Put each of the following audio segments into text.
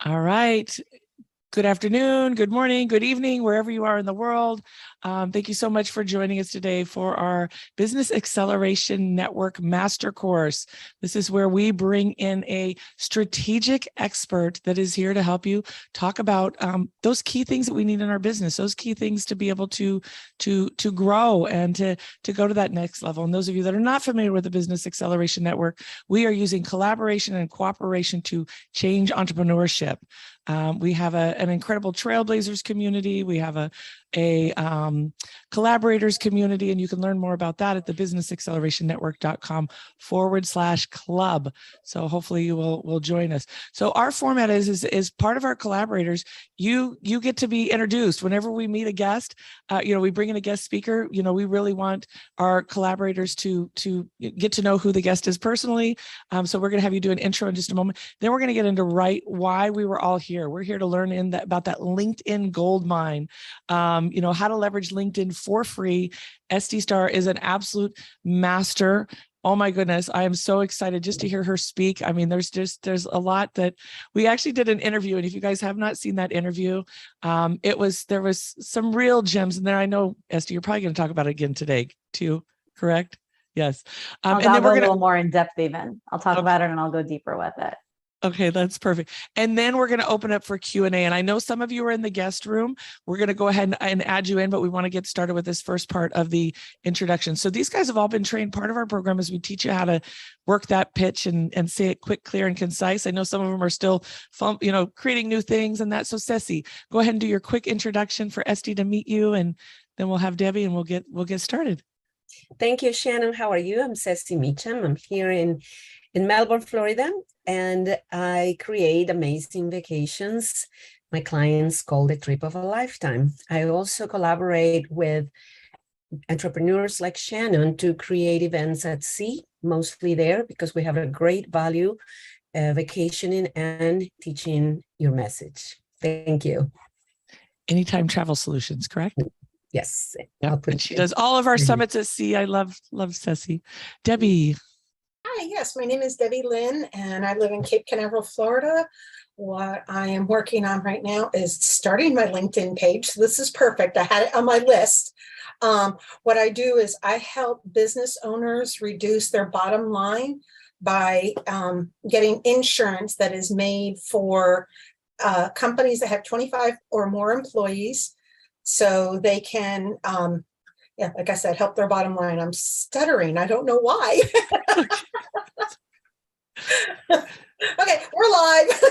All right. Good afternoon, good morning, good evening, wherever you are in the world. Thank you so much for joining us today for our Business Acceleration Network Master Course. This is where we bring in a strategic expert that is here to help you talk about those key things that we need in our business, those key things to be able to grow and to go to that next level. And those of you that are not familiar with the Business Acceleration Network, we are using collaboration and cooperation to change entrepreneurship. We have an incredible Trailblazers community. We have a collaborators community, and you can learn more about that at the businessaccelerationnetwork.com/club. So hopefully you will join us. So our format is part of our collaborators. You get to be introduced whenever we meet a guest. We bring in a guest speaker. We really want our collaborators to get to know who the guest is personally. So we're going to have you do an intro in just a moment. Then we're going to get into why we were all here. We're here to learn about that LinkedIn goldmine. How to leverage LinkedIn for free. Estie Starr is an absolute master. Oh my goodness, I am so excited just to hear her speak. I mean, there's a lot that we actually did an interview, and if you guys have not seen that interview, there was some real gems in there. I know, Estie, you're probably going to talk about it again today too, correct? Yes. I'll go a little more in depth even. I'll talk about it and I'll go deeper with it. Okay, that's perfect. And then we're going to open up for Q&A. And I know some of you are in the guest room. We're going to go ahead and add you in, but we want to get started with this first part of the introduction. So these guys have all been trained. Part of our program is we teach you how to work that pitch and say it quick, clear, and concise. I know some of them are still, creating new things and that. So Ceci, go ahead and do your quick introduction for Estie to meet you, and then we'll have Debbie and we'll get started. Thank you, Shannon. How are you? I'm Ceci Meacham. I'm here in Melbourne, Florida, and I create amazing vacations. My clients call the trip of a lifetime. I also collaborate with entrepreneurs like Shannon to create events at sea, mostly there, because we have a great value vacationing and teaching your message. Thank you. Anytime Travel Solutions, correct? Yes. Yep. And she does all of our summits at sea. I love Ceci. Debbie. Hi, yes, my name is Debbie Lynn, and I live in Cape Canaveral, Florida. What I am working on right now is starting my LinkedIn page. So this is perfect. I had it on my list. What I do is I help business owners reduce their bottom line by getting insurance that is made for companies that have 25 or more employees, so they can, like I said, help their bottom line. I'm stuttering. I don't know why. Okay, we're live.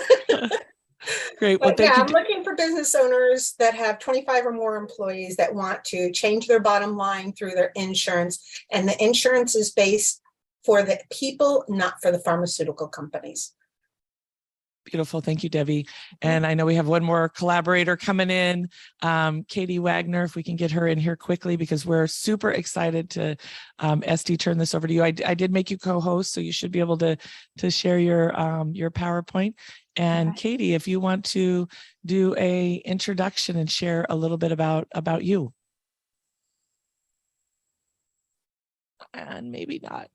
Great. Well, I'm looking for business owners that have 25 or more employees that want to change their bottom line through their insurance. And the insurance is based for the people, not for the pharmaceutical companies. Beautiful. Thank you, Debbie. And I know we have one more collaborator coming in, Katie Wagner, if we can get her in here quickly, because we're super excited to, Estie, turn this over to you. I did make you co-host, so you should be able to share your PowerPoint. And Katie, if you want to do a introduction and share a little bit about you. And maybe not.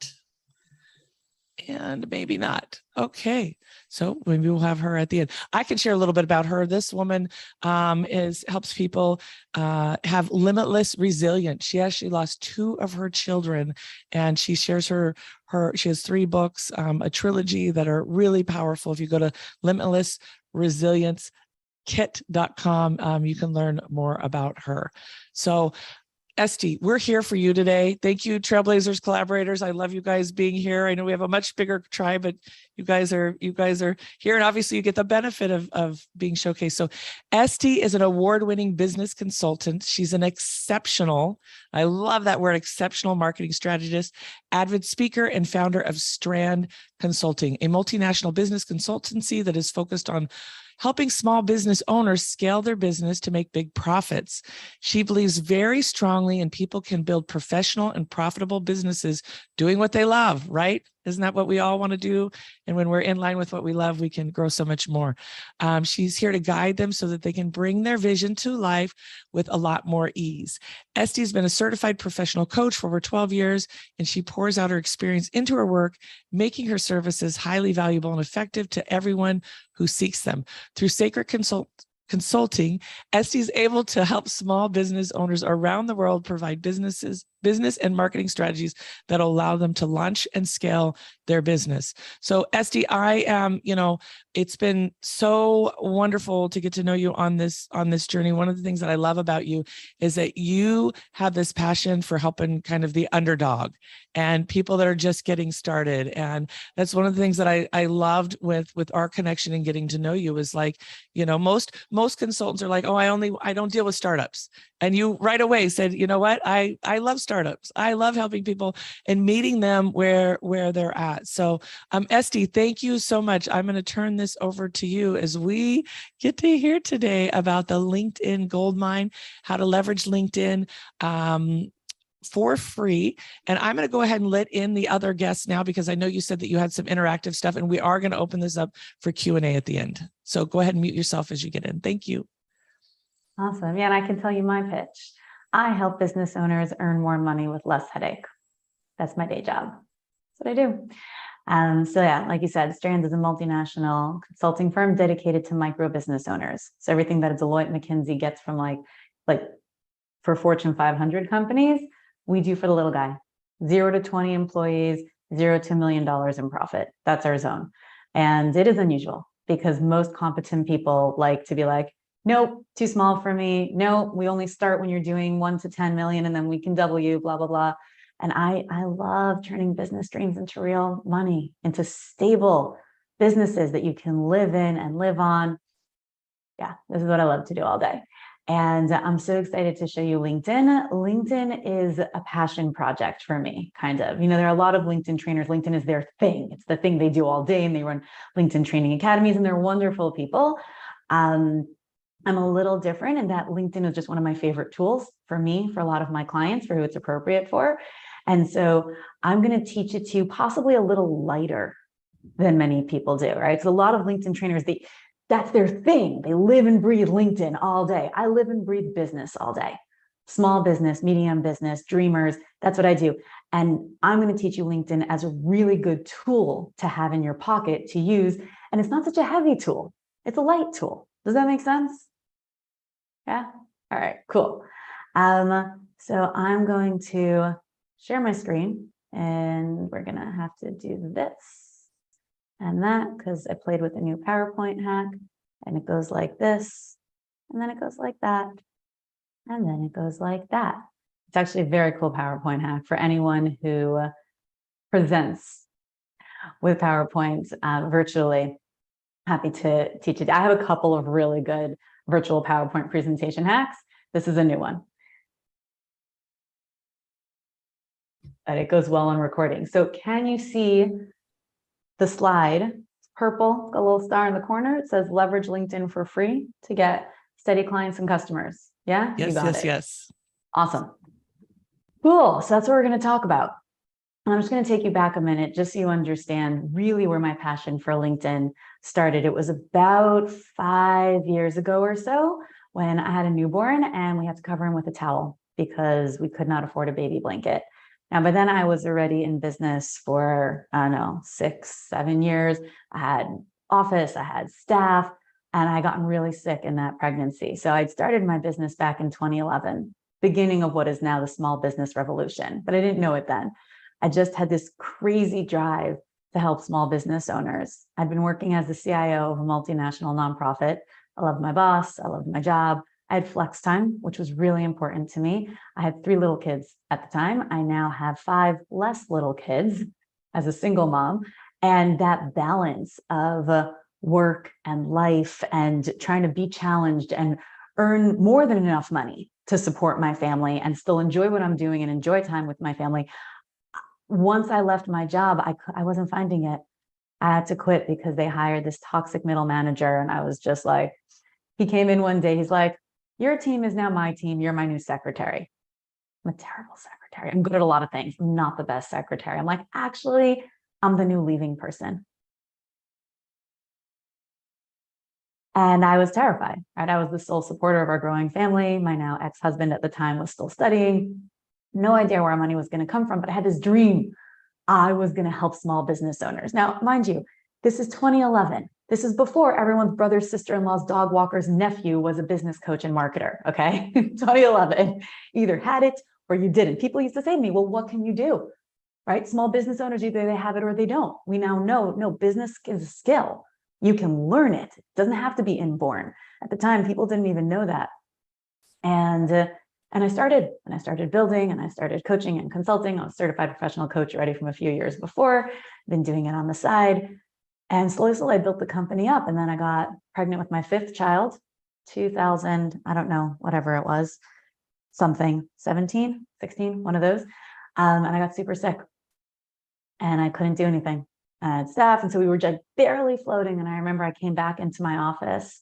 And maybe not. Okay, so maybe we'll have her at the end. I can share a little bit about her. This woman helps people have limitless resilience. She actually lost 2 of her children, and she shares she has 3 books, a trilogy that are really powerful. If you go to limitlessresilienckit.com, you can learn more about her. So Estie, we're here for you today. Thank you, Trailblazers collaborators. I love you guys being here. I know we have a much bigger tribe, but you guys are here, and obviously you get the benefit of being showcased. So Estie is an award-winning business consultant. She's an exceptional, I love that word, exceptional marketing strategist, avid speaker, and founder of Strand Consulting, a multinational business consultancy that is focused on helping small business owners scale their business to make big profits. She believes very strongly in people can build professional and profitable businesses doing what they love, right? Isn't that what we all want to do? And when we're in line with what we love, we can grow so much more. She's here to guide them so that they can bring their vision to life with a lot more ease. Estie has been a certified professional coach for over 12 years, and she pours out her experience into her work, making her services highly valuable and effective to everyone who seeks them. Through Sacred Consulting, Estie is able to help small business owners around the world provide business and marketing strategies that allow them to launch and scale their business. So Estie, I am, it's been so wonderful to get to know you on this journey. One of the things that I love about you is that you have this passion for helping kind of the underdog and people that are just getting started. And that's one of the things that I loved with our connection and getting to know you is like, most consultants are like, oh, I don't deal with startups. And you right away said, you know what? I love startups. I love helping people and meeting them where they're at. So Estie, thank you so much. I'm going to turn this over to you as we get to hear today about the LinkedIn Goldmine, how to leverage LinkedIn for free. And I'm going to go ahead and let in the other guests now, because I know you said that you had some interactive stuff, and we are going to open this up for Q&A at the end. So go ahead and mute yourself as you get in. Thank you. Awesome. Yeah, and I can tell you my pitch. I help business owners earn more money with less headache. That's my day job. That's what I do. So yeah, like you said, Strand is a multinational consulting firm dedicated to micro business owners. So everything that a Deloitte McKinsey gets from like for Fortune 500 companies, we do for the little guy. 0 to 20 employees, $0 to $1 million in profit. That's our zone. And it is unusual because most competent people like to be like, nope, too small for me. No, we only start when you're doing 1 to 10 million and then we can double you, blah, blah, blah. And I love turning business dreams into real money, into stable businesses that you can live in and live on. Yeah, this is what I love to do all day. And I'm so excited to show you LinkedIn. LinkedIn is a passion project for me, kind of. There are a lot of LinkedIn trainers. LinkedIn is their thing. It's the thing they do all day, and they run LinkedIn training academies, and they're wonderful people. I'm a little different in that LinkedIn is just one of my favorite tools for me, for a lot of my clients, for who it's appropriate for. And so I'm going to teach it to you possibly a little lighter than many people do, right? So a lot of LinkedIn trainers, that's their thing. They live and breathe LinkedIn all day. I live and breathe business all day. Small business, medium business, dreamers. That's what I do. And I'm going to teach you LinkedIn as a really good tool to have in your pocket to use. And it's not such a heavy tool. It's a light tool. Does that make sense? Yeah. All right, cool. So I'm going to share my screen, and we're going to have to do this and that, because I played with a new PowerPoint hack, and it goes like this, and then it goes like that, and then it goes like that. It's actually a very cool PowerPoint hack for anyone who presents with PowerPoint virtually. Happy to teach it. I have a couple of really good virtual PowerPoint presentation hacks. This is a new one. But it goes well on recording. So can you see the slide? It's purple, got a little star in the corner. It says leverage LinkedIn for free to get steady clients and customers. Yeah? Yes, You got it. yes. Awesome. Cool. So that's what we're going to talk about. And I'm just going to take you back a minute just so you understand really where my passion for LinkedIn started. It was about 5 years ago or so when I had a newborn and we had to cover him with a towel because we could not afford a baby blanket. Now, by then I was already in business for, I don't know, 6, 7 years. I had office, I had staff, and I gotten really sick in that pregnancy. So I'd started my business back in 2011, beginning of what is now the small business revolution, but I didn't know it then. I just had this crazy drive to help small business owners. I'd been working as the CIO of a multinational nonprofit. I loved my boss, I loved my job. I had flex time, which was really important to me. I had 3 little kids at the time. I now have 5 less little kids as a single mom. And that balance of work and life and trying to be challenged and earn more than enough money to support my family and still enjoy what I'm doing and enjoy time with my family. Once I left my job, I wasn't finding it. I had to quit because they hired this toxic middle manager. And I was just like, he came in one day, he's like, your team is now my team. You're my new secretary. I'm a terrible secretary. I'm good at a lot of things. I'm not the best secretary. I'm like, actually, I'm the new leaving person. And I was terrified, right? I was the sole supporter of our growing family. My now ex-husband at the time was still studying. No idea where our money was going to come from, but I had this dream. I was going to help small business owners. Now, mind you, this is 2011. This is before everyone's brother, sister-in-law's dog walker's nephew was a business coach and marketer, okay? 2011, either had it or you didn't. People used to say to me, well, what can you do, right? Small business owners, either they have it or they don't. We now know, no, business is a skill. You can learn it. It doesn't have to be inborn. At the time, people didn't even know that. And I started building, and I started coaching and consulting. I was a certified professional coach already from a few years before, been doing it on the side. And slowly, I built the company up. And then I got pregnant with my 5th child, 2000, I don't know, whatever it was, something, 17, 16, one of those. And I got super sick and I couldn't do anything. I had staff. And so we were just barely floating. And I remember I came back into my office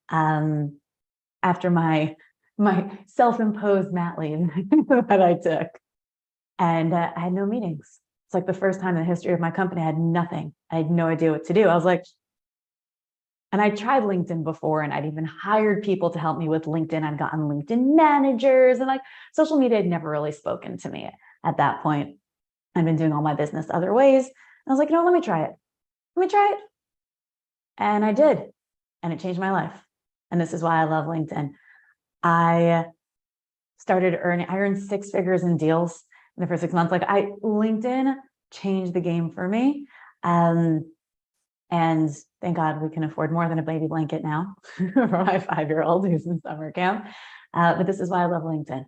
after my self-imposed mat leave that I took. And I had no meetings. It's like the first time in the history of my company, I had nothing. I had no idea what to do. I was like, and I tried LinkedIn before, and I'd even hired people to help me with LinkedIn. I'd gotten LinkedIn managers, and like social media had never really spoken to me at that point. I'd been doing all my business other ways. I was like, you know, let me try it. Let me try it. And I did. And it changed my life. And this is why I love LinkedIn. I earned 6 figures in deals in the first 6 months. LinkedIn changed the game for me. And thank God we can afford more than a baby blanket now for my 5-year-old who's in summer camp. But this is why I love LinkedIn,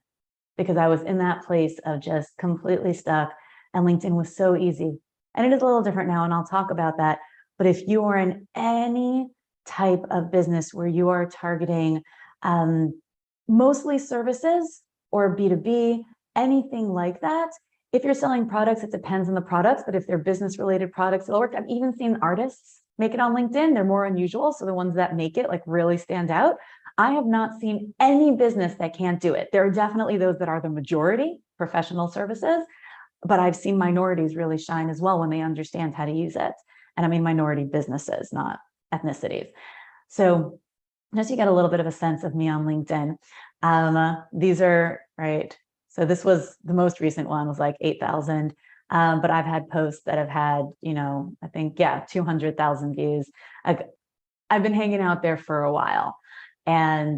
because I was in that place of just completely stuck, and LinkedIn was so easy. And it is a little different now, and I'll talk about that. But if you are in any type of business where you are targeting mostly services or B2B, anything like that, if you're selling products, it depends on the products, but if they're business-related products, it'll work. I've even seen artists make it on LinkedIn. They're more unusual, so the ones that make it like really stand out. I have not seen any business that can't do it. There are definitely those that are the majority, professional services, but I've seen minorities really shine as well when they understand how to use it. And I mean minority businesses, not ethnicities. So just to get a little bit of a sense of me on LinkedIn, these are, right, so this was the most recent one, was like 8,000, but I've had posts that have had, I think, 200,000 views. I've been hanging out there for a while, and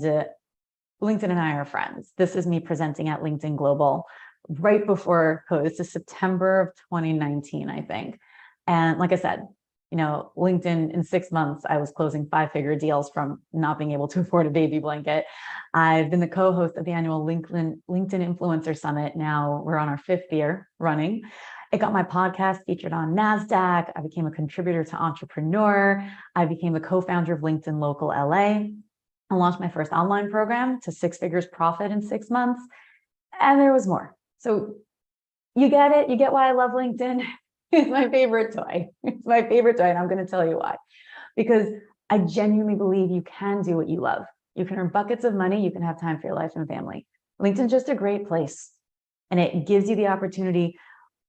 LinkedIn and I are friends. This is me presenting at LinkedIn Global right before COVID. This is September of 2019, I think. And like I said, LinkedIn, in 6 months, I was closing 5-figure deals from not being able to afford a baby blanket. I've been the co-host of the annual LinkedIn Influencer Summit. Now we're on our 5th year running. I got my podcast featured on NASDAQ. I became a contributor to Entrepreneur. I became a co-founder of LinkedIn Local LA. I launched my first online program to 6 figures profit in 6 months. And there was more. So you get it. You get why I love LinkedIn. It's my favorite toy. It's my favorite toy, and I'm going to tell you why. Because I genuinely believe you can do what you love. You can earn buckets of money. You can have time for your life and family. LinkedIn's just a great place, and it gives you the opportunity,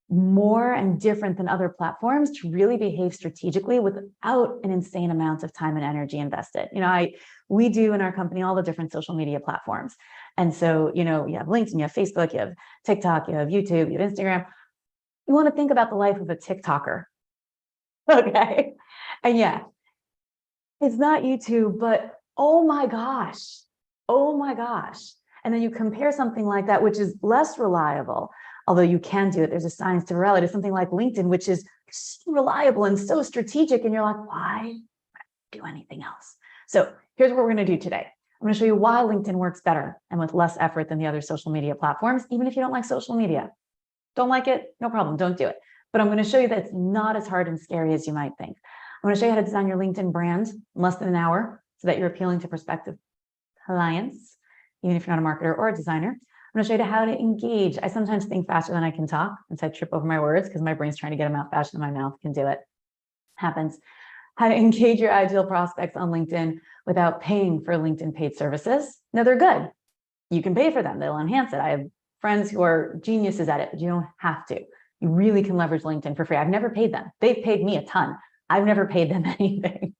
more and different than other platforms, to really behave strategically without an insane amount of time and energy invested. We do in our company all the different social media platforms. And so, you have LinkedIn, you have Facebook, you have TikTok, you have YouTube, you have Instagram. You want to think about the life of a TikToker. Okay. And it's not YouTube, but oh my gosh. And then you compare something like that, which is less reliable, although you can do it. There's a science to reality, something like LinkedIn, which is so reliable and so strategic. And you're like, why do anything else? So here's what we're going to do today. I'm going to show you why LinkedIn works better and with less effort than the other social media platforms, even if you don't like social media. Don't like it? No problem. Don't do it. But I'm going to show you that it's not as hard and scary as you might think. I'm going to show you how to design your LinkedIn brand in less than an hour so that you're appealing to prospective clients, even if you're not a marketer or a designer. I'm going to show you how to engage. I sometimes think faster than I can talk, and so I trip over my words because my brain's trying to get them out faster than my mouth can do it. Happens. How to engage your ideal prospects on LinkedIn without paying for LinkedIn paid services. No, they're good. You can pay for them. They'll enhance it. I have friends who are geniuses at it, but you don't have to. You really can leverage LinkedIn for free. I've never paid them. They've paid me a ton. I've never paid them anything.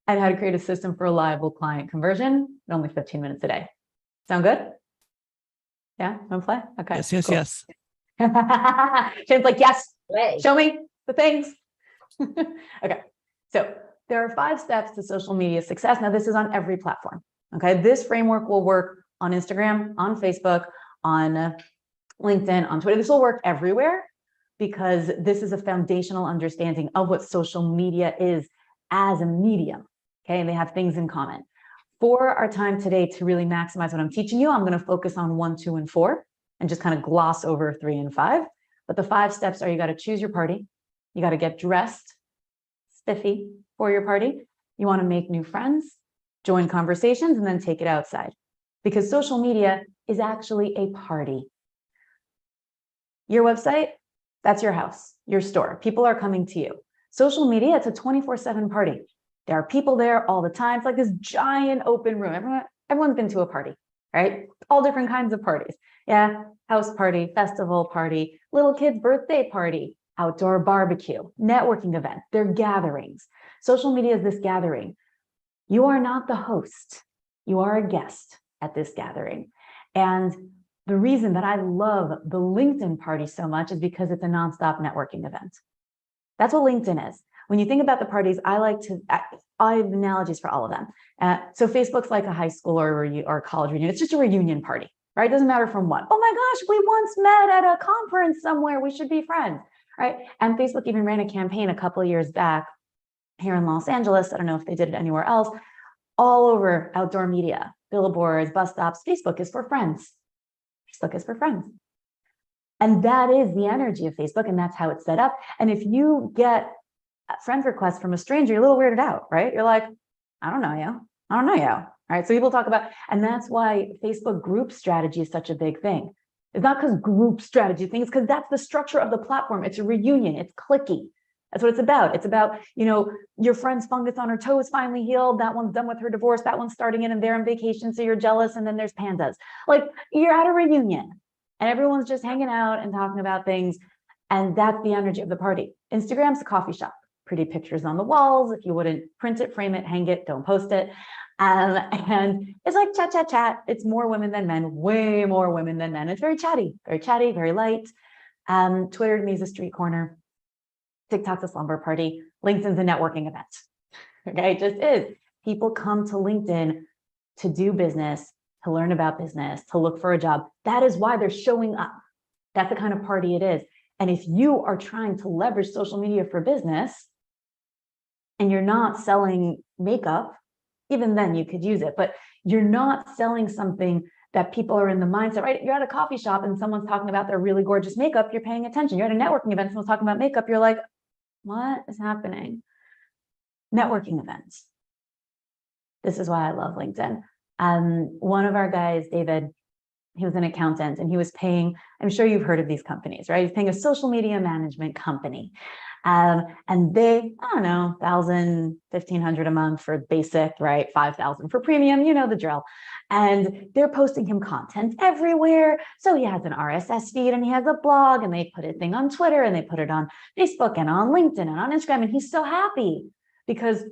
And how to create a system for reliable client conversion in only 15 minutes a day. Sound good? Yeah, want to play? Okay. Yes, yes, cool. yes. Shane's like, yes, Play. show me the things. Okay, so there are 5 steps to social media success. Now, this is on every platform. Okay, this framework will work on Instagram, on Facebook, on LinkedIn, on Twitter. This will work everywhere because this is a foundational understanding of what social media is as a medium. Okay, and they have things in common. For our time today to really maximize what I'm teaching you, I'm going to focus on 1, 2, and 4 and just kind of gloss over 3 and 5. But the 5 steps are: you got to choose your party. You got to get dressed spiffy for your party. You want to make new friends, join conversations, and then take it outside. Because social media is actually a party. Your website, that's your house, your store. People are coming to you. Social media, it's a 24/7 party. There are people there all the time. It's like this giant open room. Everyone's been to a party, right? All different kinds of parties. Yeah, house party, festival party, little kid's birthday party, outdoor barbecue, networking event. They're gatherings. Social media is this gathering. You are not the host. You are a guest at this gathering. And the reason that I love the LinkedIn party so much is because it's a nonstop networking event. That's what LinkedIn is. When you think about the parties, I have analogies for all of them. So Facebook's like a high school or college reunion. It's just a reunion party, right? It doesn't matter from what. Oh my gosh, we once met at a conference somewhere. We should be friends, right? And Facebook even ran a campaign a couple of years back here in Los Angeles. I don't know if they did it anywhere else. All over outdoor media, billboards, bus stops. Facebook is for friends. Facebook is for friends. And that is the energy of Facebook, and that's how it's set up. And if you get a friend request from a stranger, you're a little weirded out, right? You're like, I don't know you. I don't know you. All right. So people talk about, and that's why Facebook group strategy is such a big thing. It's not because group strategy things, because that's the structure of the platform. It's a reunion. It's clicky. That's what it's about. It's about, your friend's fungus on her toe is finally healed. That one's done with her divorce. That one's starting it and they're on vacation. So you're jealous. And then there's pandas. Like, you're at a reunion and everyone's just hanging out and talking about things. And that's the energy of the party. Instagram's a coffee shop. Pretty pictures on the walls. If you wouldn't print it, frame it, hang it, don't post it. And it's like chat, chat, chat. It's more women than men, way more women than men. It's very chatty, very light. Twitter to me is a street corner. TikTok's a slumber party. LinkedIn's a networking event. Okay, it just is. People come to LinkedIn to do business, to learn about business, to look for a job. That is why they're showing up. That's the kind of party it is. And if you are trying to leverage social media for business and you're not selling makeup, even then you could use it, but you're not selling something that people are in the mindset, right? You're at a coffee shop and someone's talking about their really gorgeous makeup, you're paying attention. You're at a networking event, someone's talking about makeup, you're like, what is happening? Networking events. This is why I love LinkedIn. One of our guys, David, he was an accountant and he was paying, I'm sure you've heard of these companies, right? He's paying a social media management company. And they, I don't know, $1,000, $1,500 a month for basic, right? $5,000 for premium, you know the drill. And they're posting him content everywhere. So he has an RSS feed and he has a blog and they put a thing on Twitter and they put it on Facebook and on LinkedIn and on Instagram. And he's so happy because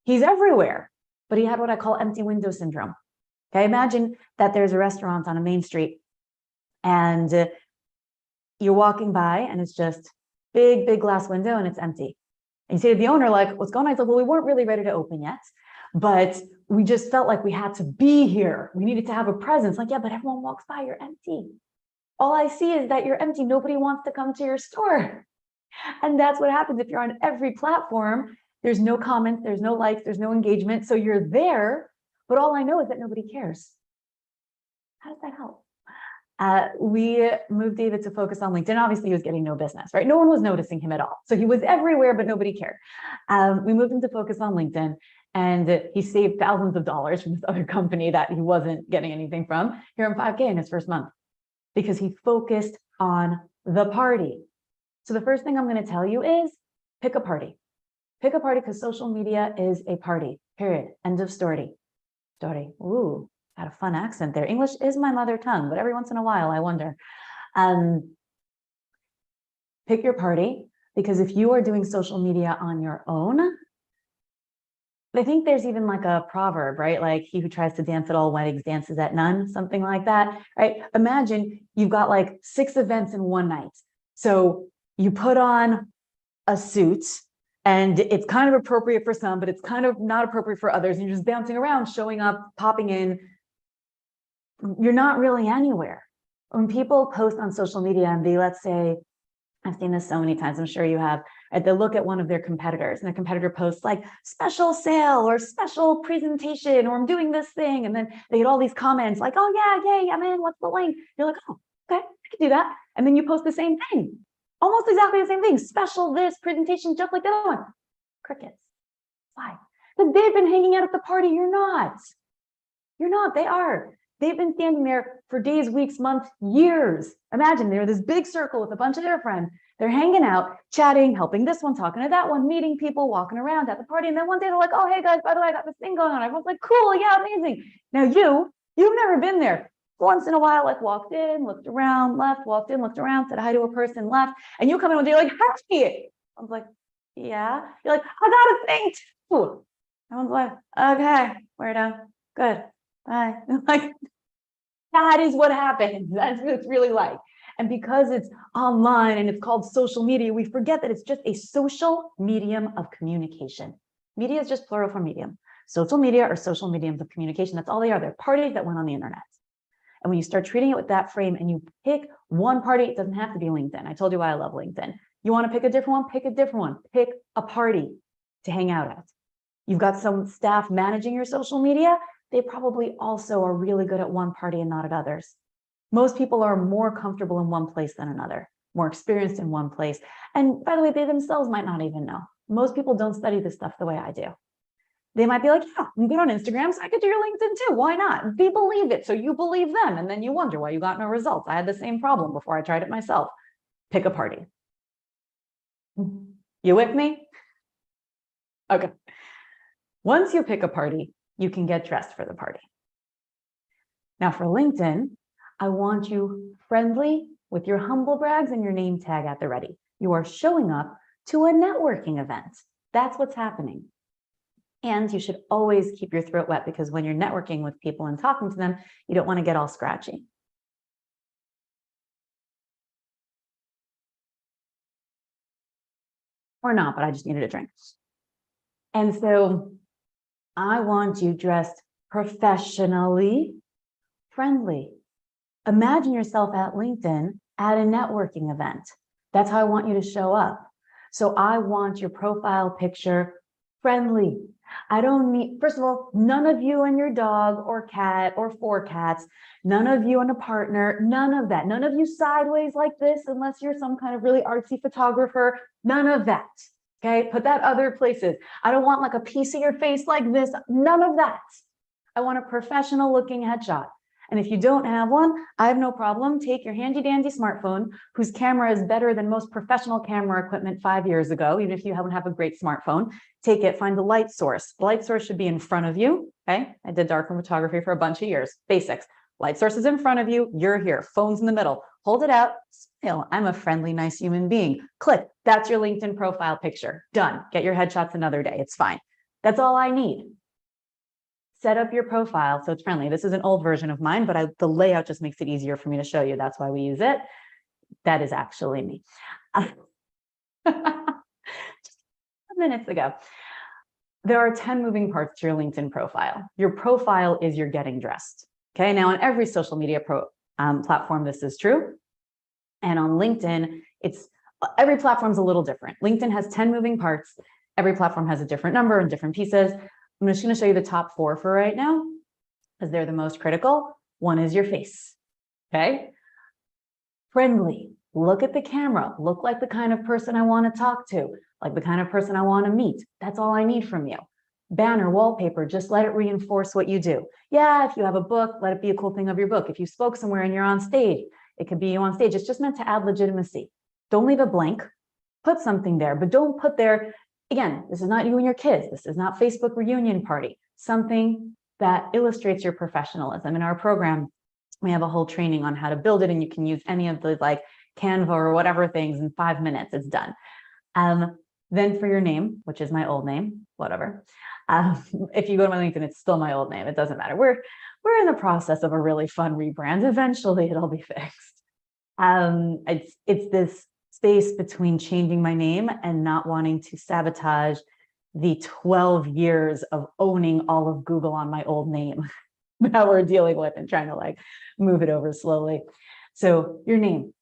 he's everywhere. But he had what I call empty window syndrome. Okay, imagine that there's a restaurant on a main street and you're walking by and it's just big glass window and it's empty. And you say to the owner, like, what's going on? He's like, well, we weren't really ready to open yet, but we just felt like we had to be here. We needed to have a presence. Like, yeah, but everyone walks by, you're empty. All I see is that you're empty. Nobody wants to come to your store. And that's what happens if you're on every platform. There's no comments, there's no likes, there's no engagement. So you're there, but all I know is that nobody cares. How does that help? We moved David to focus on LinkedIn. Obviously, he was getting no business, right? No one was noticing him at all. So he was everywhere, but nobody cared. We moved him to focus on LinkedIn, and he saved thousands of dollars from this other company that he wasn't getting anything from. He earned $5K in his first month because he focused on the party. So the first thing I'm going to tell you is pick a party. Pick a party because social media is a party, period. End of story. Story. Ooh. Had a fun accent there. English is my mother tongue, but every once in a while, I wonder. Pick your party, because if you are doing social media on your own, I think there's even like a proverb, right? Like, he who tries to dance at all weddings dances at none, something like that, right? Imagine you've got like 6 events in one night. So you put on a suit and it's kind of appropriate for some, but it's kind of not appropriate for others. And you're just bouncing around, showing up, popping in. You're not really anywhere. When people post on social media and they, let's say, I've seen this so many times, I'm sure you have, right? They look at one of their competitors and the competitor posts like special sale or special presentation, or I'm doing this thing. And then they get all these comments like, oh yeah, yay, I'm in, what's the link? You're like, oh, okay, I can do that. And then you post the same thing, almost exactly the same thing, special this presentation, just like the other one. Crickets. Why? Because they've been hanging out at the party. You're not. You're not. They are. They've been standing there for days, weeks, months, years. Imagine they're this big circle with a bunch of their friends. They're hanging out, chatting, helping this one, talking to that one, meeting people, walking around at the party. And then one day they're like, oh, hey guys, by the way, I got this thing going on. Everyone's like, cool, yeah, amazing. Now you've never been there. Once in a while, like walked in, looked around, left, walked in, looked around, said hi to a person, left. And you come in one day, you're like, hey. I was like, yeah. You're like, I got a thing too. Everyone's like, okay, weirdo, good. Bye. Like, that is what happens. That's what it's really like. And because it's online and it's called social media, we forget that it's just a social medium of communication. Media is just plural for medium. Social media are social mediums of communication. That's all they are. They're parties that went on the internet. And when you start treating it with that frame and you pick one party, it doesn't have to be LinkedIn. I told you why I love LinkedIn. You want to pick a different one? Pick a different one. Pick a party to hang out at. You've got some staff managing your social media. They probably also are really good at one party and not at others. Most people are more comfortable in one place than another, more experienced in one place. And by the way, they themselves might not even know. Most people don't study this stuff the way I do. They might be like, yeah, I'm good on Instagram, so I could do your LinkedIn too. Why not? They believe it, so you believe them. And then you wonder why you got no results. I had the same problem before I tried it myself. Pick a party. You with me? Okay. Once you pick a party, you can get dressed for the party. Now for LinkedIn, I want you friendly with your humble brags and your name tag at the ready. You are showing up to a networking event. That's what's happening. And you should always keep your throat wet, because when you're networking with people and talking to them, you don't want to get all scratchy. Or not, but I just needed a drink. And so I want you dressed professionally, friendly. Imagine yourself at LinkedIn at a networking event. That's how I want you to show up. So I want your profile picture friendly. I don't need, first of all, none of you and your dog or cat or 4 cats, none of you and a partner, none of that. None of you sideways like this, unless you're some kind of really artsy photographer, none of that. Okay, put that other places. I don't want like a piece of your face like this, none of that. I want a professional looking headshot. And if you don't have one, I have no problem. Take your handy dandy smartphone, whose camera is better than most professional camera equipment 5 years ago, even if you haven't have a great smartphone. Take it, find the light source. The light source should be in front of you. Okay, I did darkroom photography for a bunch of years. Basics. Light source is in front of you. You're here. Phone's in the middle. Hold it out. Smile. I'm a friendly, nice human being. Click. That's your LinkedIn profile picture. Done. Get your headshots another day. It's fine. That's all I need. Set up your profile so it's friendly. This is an old version of mine, but the layout just makes it easier for me to show you. That's why we use it. That is actually me. Just minutes ago. There are 10 moving parts to your LinkedIn profile. Your profile is your getting dressed. Okay, now on every social media platform, this is true. And on LinkedIn, every platform's a little different. LinkedIn has 10 moving parts. Every platform has a different number and different pieces. I'm just going to show you the top 4 for right now, because they're the most critical. One is your face. Okay. Friendly. Look at the camera. Look like the kind of person I want to talk to, like the kind of person I want to meet. That's all I need from you. Banner, wallpaper, just let it reinforce what you do. Yeah, if you have a book, let it be a cool thing of your book. If you spoke somewhere and you're on stage, it could be you on stage. It's just meant to add legitimacy. Don't leave it blank. Put something there, but don't put there. Again, this is not you and your kids. This is not Facebook reunion party. Something that illustrates your professionalism. In our program, we have a whole training on how to build it, and you can use any of the like Canva or whatever things in 5 minutes, it's done. Then for your name, which is my old name, whatever. If you go to my LinkedIn, it's still my old name. It doesn't matter. We're in the process of a really fun rebrand. Eventually it'll be fixed. It's this space between changing my name and not wanting to sabotage the 12 years of owning all of Google on my old name that we're dealing with and trying to like move it over slowly. So your name.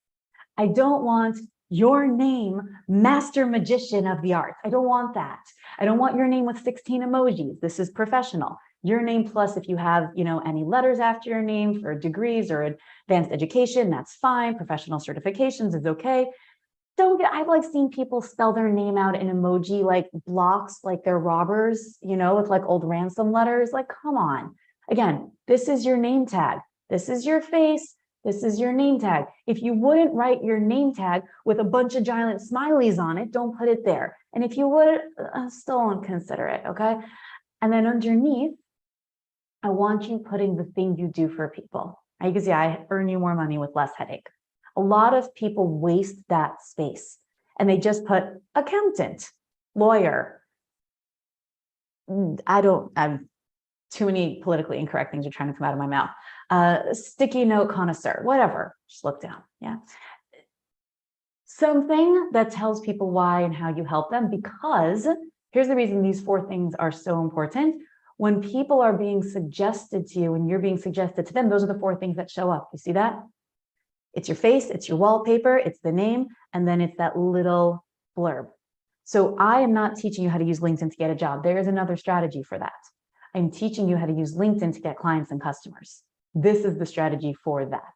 I don't want your name, master magician of the arts. I don't want that. I don't want your name with 16 emojis. This is professional. Your name plus if you have, any letters after your name for degrees or advanced education, that's fine. Professional certifications is okay. I've like seen people spell their name out in emoji like blocks, like they're robbers, with like old ransom letters. Like, come on. Again, this is your name tag. This is your face. This is your name tag. If you wouldn't write your name tag with a bunch of giant smileys on it, don't put it there. And if you would, still won't consider it, okay? And then underneath, I want you putting the thing you do for people. You can see I earn you more money with less headache. A lot of people waste that space and they just put accountant, lawyer. I've too many politically incorrect things are trying to come out of my mouth. Sticky note connoisseur, whatever, just look down, yeah. Something that tells people why and how you help them, because here's the reason these 4 things are so important. When people are being suggested to you and you're being suggested to them, those are the 4 things that show up. You see that? It's your face, it's your wallpaper, it's the name, and then it's that little blurb. So I am not teaching you how to use LinkedIn to get a job. There is another strategy for that. I'm teaching you how to use LinkedIn to get clients and customers. This is the strategy for that.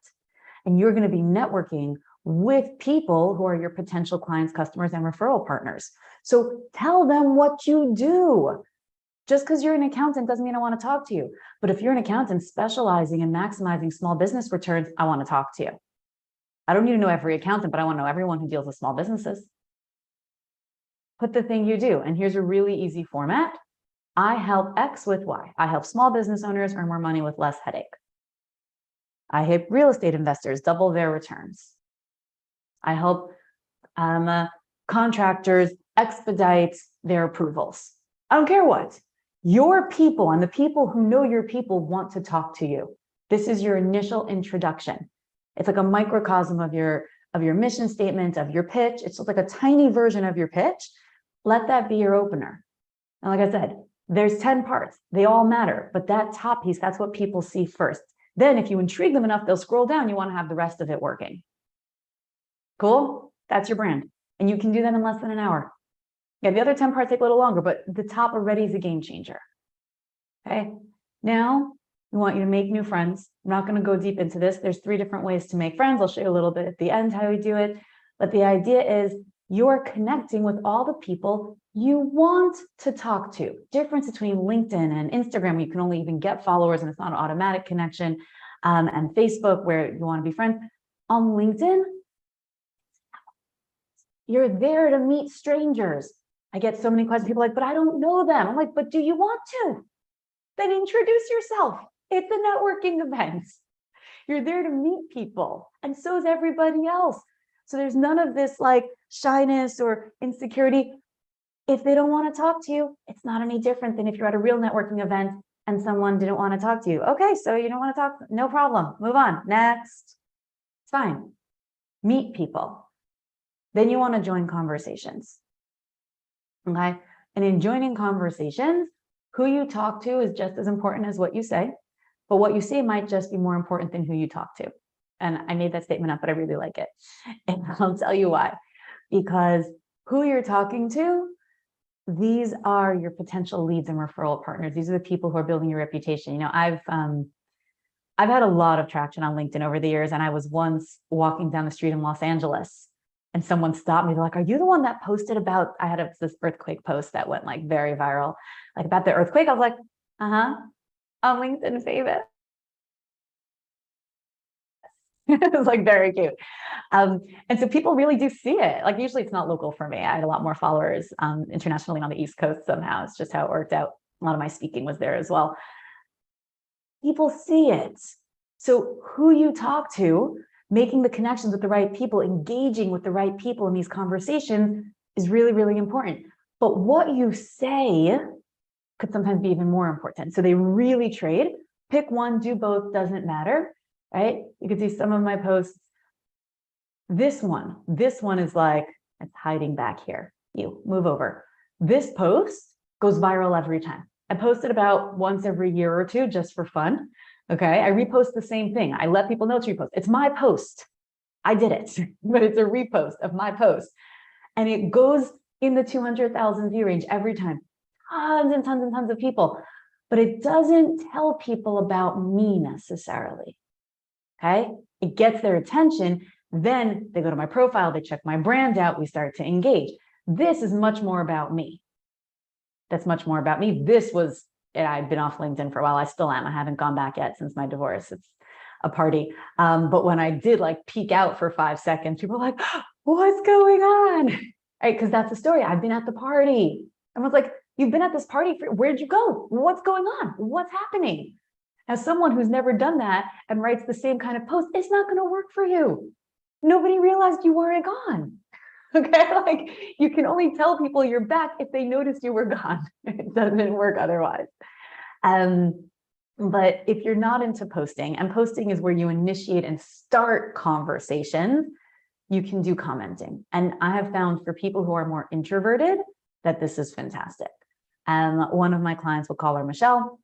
And you're going to be networking with people who are your potential clients, customers, and referral partners. So tell them what you do. Just because you're an accountant doesn't mean I want to talk to you. But if you're an accountant specializing in maximizing small business returns, I want to talk to you. I don't need to know every accountant, but I want to know everyone who deals with small businesses. Put the thing you do. And here's a really easy format. I help X with Y. I help small business owners earn more money with less headache. I help real estate investors double their returns. I help contractors expedite their approvals. I don't care what. Your people and the people who know your people want to talk to you. This is your initial introduction. It's like a microcosm of your mission statement, of your pitch. It's just like a tiny version of your pitch. Let that be your opener. And like I said, there's 10 parts. They all matter, but that top piece, that's what people see first. Then if you intrigue them enough, they'll scroll down. You want to have the rest of it working. Cool? That's your brand. And you can do that in less than an hour. Yeah, the other 10 parts take a little longer, but the top already is a game changer. Okay. Now we want you to make new friends. I'm not going to go deep into this. There's 3 different ways to make friends. I'll show you a little bit at the end how we do it. But the idea is you're connecting with all the people you want to talk to. Difference between LinkedIn and Instagram, where you can only even get followers and it's not an automatic connection, and Facebook, where you want to be friends. On LinkedIn, you're there to meet strangers. I get so many questions. People are like, but I don't know them. I'm like, but do you want to? Then introduce yourself. It's a networking event. You're there to meet people, and so is everybody else. So there's none of this like shyness or insecurity. If they don't want to talk to you, it's not any different than if you're at a real networking event and someone didn't want to talk to you. Okay, so you don't want to talk, no problem. Move on. Next. It's fine. Meet people. Then you want to join conversations. Okay. And in joining conversations, who you talk to is just as important as what you say, but what you say might just be more important than who you talk to. And I made that statement up, but I really like it. And I'll tell you why. Because who you're talking to, these are your potential leads and referral partners. These are the people who are building your reputation. I've had a lot of traction on LinkedIn over the years. And I was once walking down the street in Los Angeles and someone stopped me. They're like, are you the one that posted about, I had this earthquake post that went like very viral, like about the earthquake. I was like, on LinkedIn famous. It was like very cute. And so people really do see it. Like usually it's not local for me. I had a lot more followers internationally on the East Coast somehow. It's just how it worked out. A lot of my speaking was there as well. People see it. So who you talk to making the connections with the right people, engaging with the right people in these conversations is really, really important. But what you say could sometimes be even more important. So they really trade. Pick one, do both, doesn't matter, right? You can see some of my posts. This one is like, it's hiding back here. You move over. This post goes viral every time. I post it about once every year or two just for fun. Okay, I repost the same thing. I let people know it's repost. It's my post. I did it, but it's a repost of my post. And it goes in the 200,000 view range every time. Tons and tons and tons of people. But it doesn't tell people about me necessarily. Okay, it gets their attention. Then they go to my profile, they check my brand out, we start to engage. This is much more about me. That's much more about me. This was, and I've been off LinkedIn for a while. I still am. I haven't gone back yet since my divorce. It's a party. But when I did like peek out for 5 seconds, people were like, what's going on? Right? Because that's the story. I've been at the party. Everyone's like, you've been at this party, where'd you go? What's going on? What's happening? As someone who's never done that and writes the same kind of post, it's not going to work for you. Nobody realized you weren't gone. Okay, like you can only tell people you're back if they noticed you were gone. It doesn't work otherwise. But if you're not into posting, and posting is where you initiate and start conversations, you can do commenting. And I have found for people who are more introverted that this is fantastic. One of my clients, we'll call her Michelle.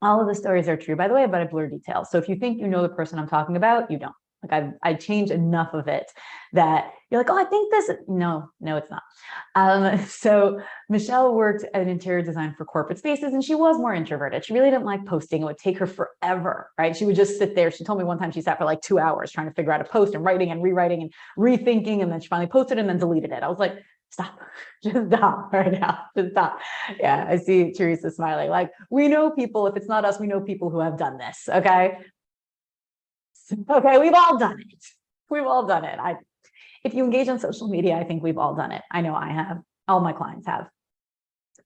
All of the stories are true, by the way, but I blur details. So if you think you know the person I'm talking about, you don't. Like I changed enough of it that you're like, oh, I think this, no, it's not. So Michelle worked at interior design for corporate spaces and she was more introverted. She really didn't like posting. It would take her forever, right? She would just sit there. She told me one time she sat for like 2 hours trying to figure out a post and writing and rewriting and rethinking. And then she finally posted and then deleted it. I was like, stop, just stop right now, just stop. Yeah, I see Teresa smiling. Like, we know people, if it's not us, we know people who have done this, okay? Okay, we've all done it. We've all done it. If you engage on social media, I think we've all done it. I know I have. All my clients have.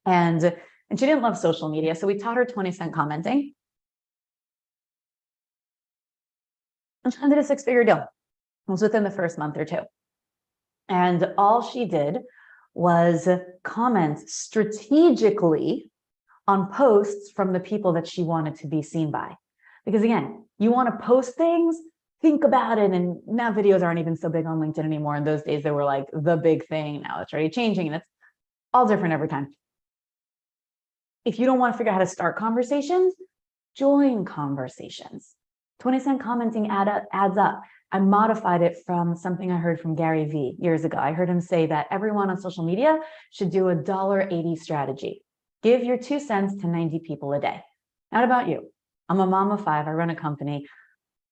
And she didn't love social media, so we taught her 20-cent commenting. And she did a 6-figure deal. It was within the first month or two. And all she did was comment strategically on posts from the people that she wanted to be seen by. Because again, you want to post things, think about it. And now videos aren't even so big on LinkedIn anymore. In those days, they were like the big thing. Now it's already changing and it's all different every time. If you don't want to figure out how to start conversations, join conversations. 20-cent commenting adds up. I modified it from something I heard from Gary Vee years ago. I heard him say that everyone on social media should do a $1.80 strategy. Give your 2 cents to 90 people a day. Not about you. I'm a mom of 5, I run a company,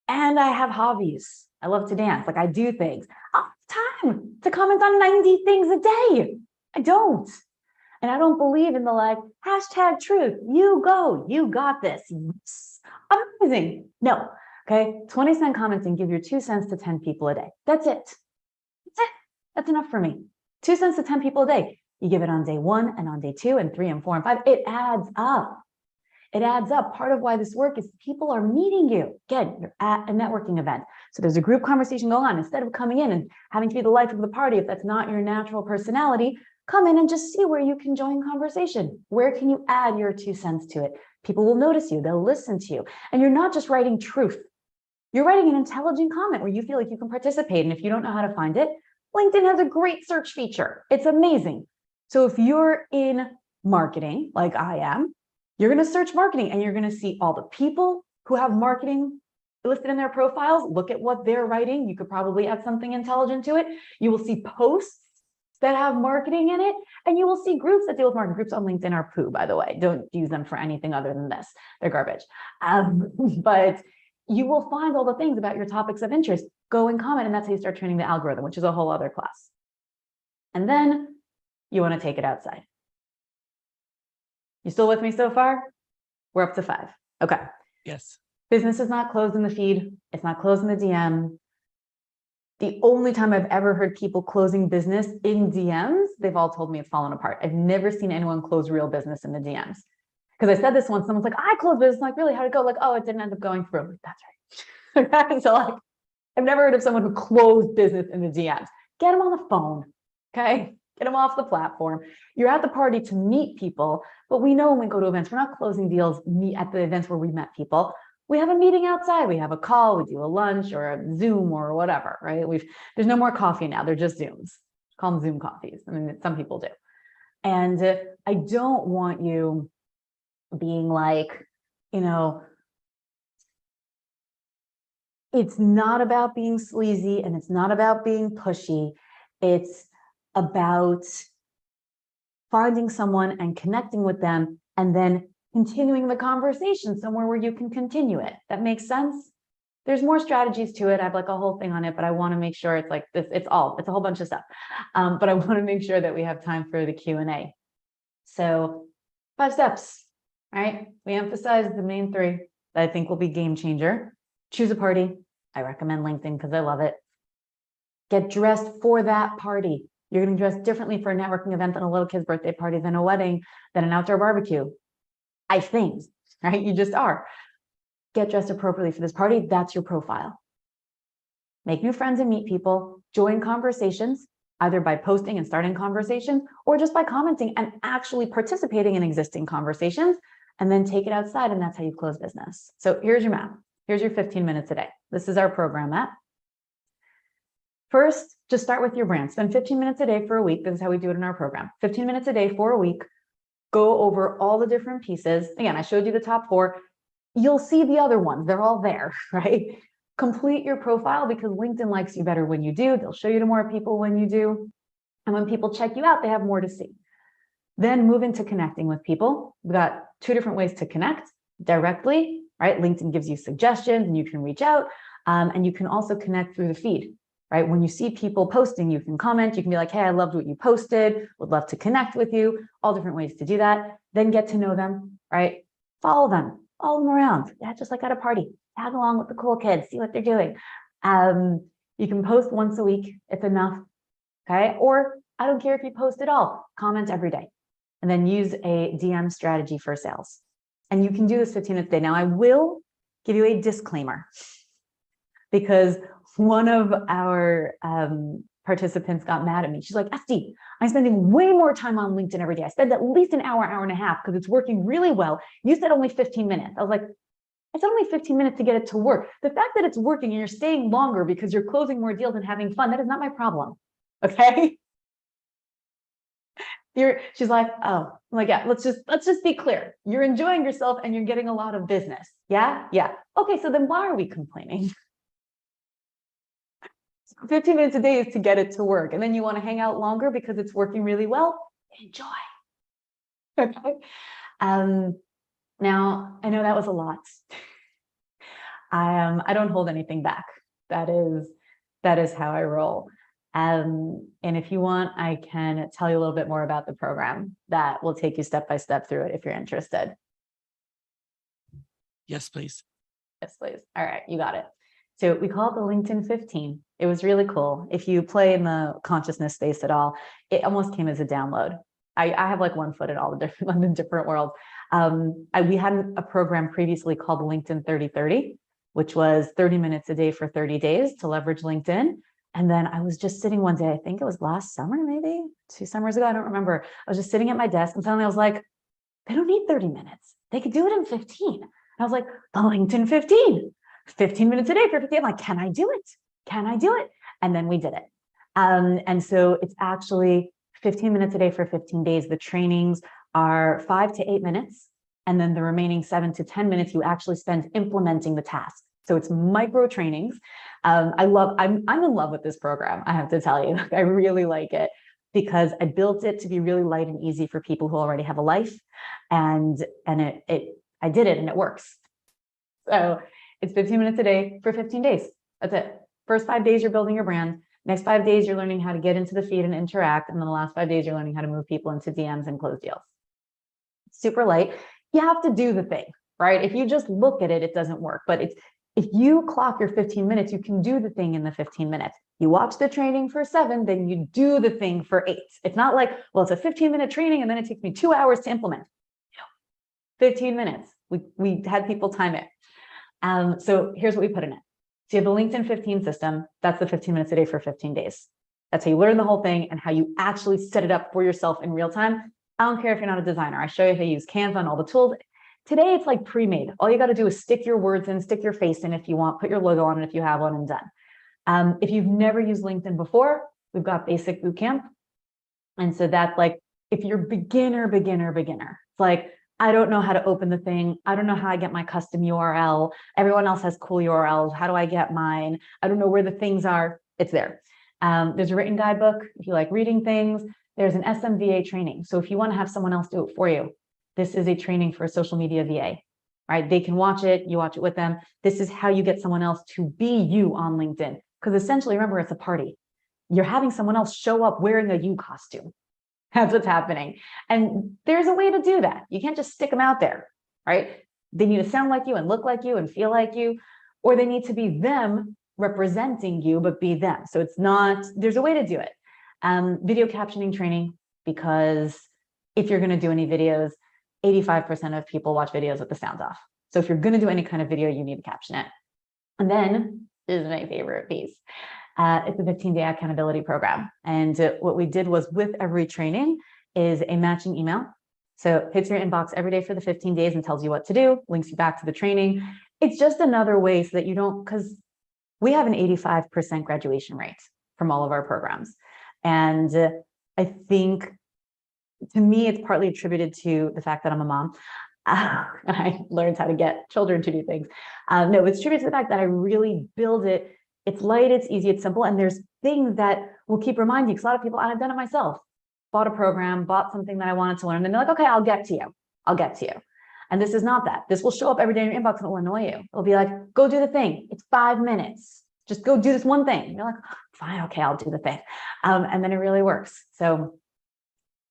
and I have hobbies. I love to dance, like I do things. I don't have time to comment on 90 things a day. I don't. And I don't believe in the like, hashtag truth, you go, you got this. Amazing. No, okay, 20-cent commenting, give your 2 cents to 10 people a day. That's it. That's it. That's enough for me. 2 cents to 10 people a day. You give it on day 1 and on day 2 and 3 and 4 and 5. It adds up. It adds up. Part of why this work is people are meeting you. Again, you're at a networking event. So there's a group conversation going on. Instead of coming in and having to be the life of the party, if that's not your natural personality, come in and just see where you can join conversation. Where can you add your 2 cents to it? People will notice you. They'll listen to you. And you're not just writing truth. You're writing an intelligent comment where you feel like you can participate. And if you don't know how to find it, LinkedIn has a great search feature. It's amazing. So if you're in marketing, like I am, you're going to search marketing and you're going to see all the people who have marketing listed in their profiles. Look at what they're writing. You could probably add something intelligent to it. You will see posts that have marketing in it, and you will see groups that deal with marketing. Groups on LinkedIn are poo, by the way. Don't use them for anything other than this. They're garbage. But you will find all the things about your topics of interest. Go and comment, and that's how you start training the algorithm, which is a whole other class. And then you want to take it outside. You still with me so far? We're up to 5. Okay. Yes. Business is not closed in the feed. It's not closed in the DM. The only time I've ever heard people closing business in DMs, they've all told me it's fallen apart. I've never seen anyone close real business in the DMs. Because I said this once, someone's like, I closed business. I'm like, really? How'd it go? Like, oh, it didn't end up going through. Like, that's right. So like, I've never heard of someone who closed business in the DMs. Get them on the phone, okay? Get them off the platform. You're at the party to meet people, but we know when we go to events, we're not closing deals at the events where we met people. We have a meeting outside, we have a call, we do a lunch or a Zoom or whatever, right? There's no more coffee now, they're just Zooms. Call them Zoom coffees. I mean, some people do. And I don't want you being like, you know, it's not about being sleazy and it's not about being pushy. It's about finding someone and connecting with them and then continuing the conversation somewhere where you can continue it. That makes sense? There's more strategies to it. I have like a whole thing on it, but I want to make sure it's like this. It's a whole bunch of stuff. But I want to make sure that we have time for the Q&A. So 5 steps, right? We emphasize the main 3 that I think will be game changer. Choose a party. I recommend LinkedIn because I love it. Get dressed for that party. You're going to dress differently for a networking event than a little kid's birthday party, than a wedding, than an outdoor barbecue. I think, right? You just are. Get dressed appropriately for this party. That's your profile. Make new friends and meet people. Join conversations, either by posting and starting conversations, or just by commenting and actually participating in existing conversations, and then take it outside, and that's how you close business. So here's your map. Here's your 15 minutes a day. This is our program map. First, just start with your brand. Spend 15 minutes a day for a week. This is how we do it in our program. 15 minutes a day for a week. Go over all the different pieces. Again, I showed you the top 4. You'll see the other ones. They're all there, right? Complete your profile because LinkedIn likes you better when you do. They'll show you to more people when you do. And when people check you out, they have more to see. Then move into connecting with people. We've got 2 different ways to connect: directly, right? LinkedIn gives you suggestions and you can reach out. And you can also connect through the feed, right? When you see people posting, you can comment. You can be like, hey, I loved what you posted. Would love to connect with you. All different ways to do that. Then get to know them, right? Follow them around. Yeah, just like at a party. Tag along with the cool kids. See what they're doing. You can post once a week. It's enough, okay? Or I don't care if you post at all. Comment every day. And then use a DM strategy for sales. And you can do this 15 minutes a day. Now, I will give you a disclaimer because one of our participants got mad at me. She's like, Estie, I'm spending way more time on LinkedIn every day. I spend at least an hour, hour and a half because it's working really well. You said only 15 minutes. I was like, I said only 15 minutes to get it to work. The fact that it's working and you're staying longer because you're closing more deals and having fun, that is not my problem. Okay. She's like, oh, I'm like, yeah, let's just be clear. You're enjoying yourself and you're getting a lot of business. Yeah. Yeah. Okay. So then why are we complaining? 15 minutes a day is to get it to work. And then you want to hang out longer because it's working really well. Enjoy. Okay. Now I know that was a lot. I don't hold anything back. That is how I roll. And if you want, I can tell you a little bit more about the program that will take you step by step through it if you're interested. Yes, please. Yes, please. All right, you got it. So we call it the LinkedIn 15. It was really cool. If you play in the consciousness space at all, it almost came as a download. I have like one foot in all the different worlds. We had a program previously called LinkedIn 30/30, which was 30 minutes a day for 30 days to leverage LinkedIn. And then I was just sitting one day, I think it was last summer, maybe 2 summers ago, I don't remember. I was just sitting at my desk and suddenly I was like, they don't need 30 minutes. They could do it in 15. And I was like, the LinkedIn 15 minutes a day for 15. I'm like, can I do it? Can I do it? And then we did it. And so it's actually 15 minutes a day for 15 days. The trainings are 5 to 8 minutes. And then the remaining 7 to 10 minutes you actually spend implementing the task. So it's micro trainings. I'm in love with this program. I have to tell you, I really like it because I built it to be really light and easy for people who already have a life. And I did it and it works. So it's 15 minutes a day for 15 days. That's it. First 5 days, you're building your brand. Next 5 days, you're learning how to get into the feed and interact. And then the last 5 days, you're learning how to move people into DMs and close deals. Super light. You have to do the thing, right? If you just look at it, it doesn't work. But if you clock your 15 minutes, you can do the thing in the 15 minutes. You watch the training for 7, then you do the thing for 8. It's not like, well, it's a 15-minute training and then it takes me 2 hours to implement. 15 minutes. We had people time it. So here's what we put in it. So you have the LinkedIn 15 system. That's the 15 minutes a day for 15 days. That's how you learn the whole thing and how you actually set it up for yourself in real time. I don't care if you're not a designer. I show you how to use Canva and all the tools. Today, it's like pre-made. All you got to do is stick your words in, stick your face in if you want, put your logo on it if you have one, and done. If you've never used LinkedIn before, we've got basic bootcamp. And so that's like, if you're beginner, it's like, I don't know how to open the thing. I don't know how I get my custom URL. Everyone else has cool URLs. How do I get mine? I don't know where the things are. It's there. There's a written guidebook if you like reading things. There's an SMVA training. So if you want to have someone else do it for you, this is a training for a social media VA, right? They can watch it. You watch it with them. This is how you get someone else to be you on LinkedIn. Because essentially, remember, it's a party. You're having someone else show up wearing a you costume. That's what's happening. And there's a way to do that. You can't just stick them out there, right? They need to sound like you and look like you and feel like you, or they need to be them representing you, but be them. So it's not, there's a way to do it. Video captioning training, because if you're going to do any videos, 85% of people watch videos with the sound off. So if you're going to do any kind of video, you need to caption it. And then this is my favorite piece. It's a 15-day accountability program. And what we did was with every training is a matching email. So it hits your inbox every day for the 15 days and tells you what to do, links you back to the training. It's just another way so that you don't, because we have an 85% graduation rate from all of our programs. And I think, to me, it's partly attributed to the fact that I'm a mom. I learned how to get children to do things. No, it's attributed to the fact that I really build it. It's light, it's easy, it's simple. And there's things that will keep reminding you, because a lot of people, and I've done it myself, bought a program, bought something that I wanted to learn. And they're like, okay, I'll get to you. I'll get to you. And this is not that. This will show up every day in your inbox and it will annoy you. It'll be like, go do the thing. It's 5 minutes. Just go do this one thing. And you're like, fine, okay, I'll do the thing. And then it really works. So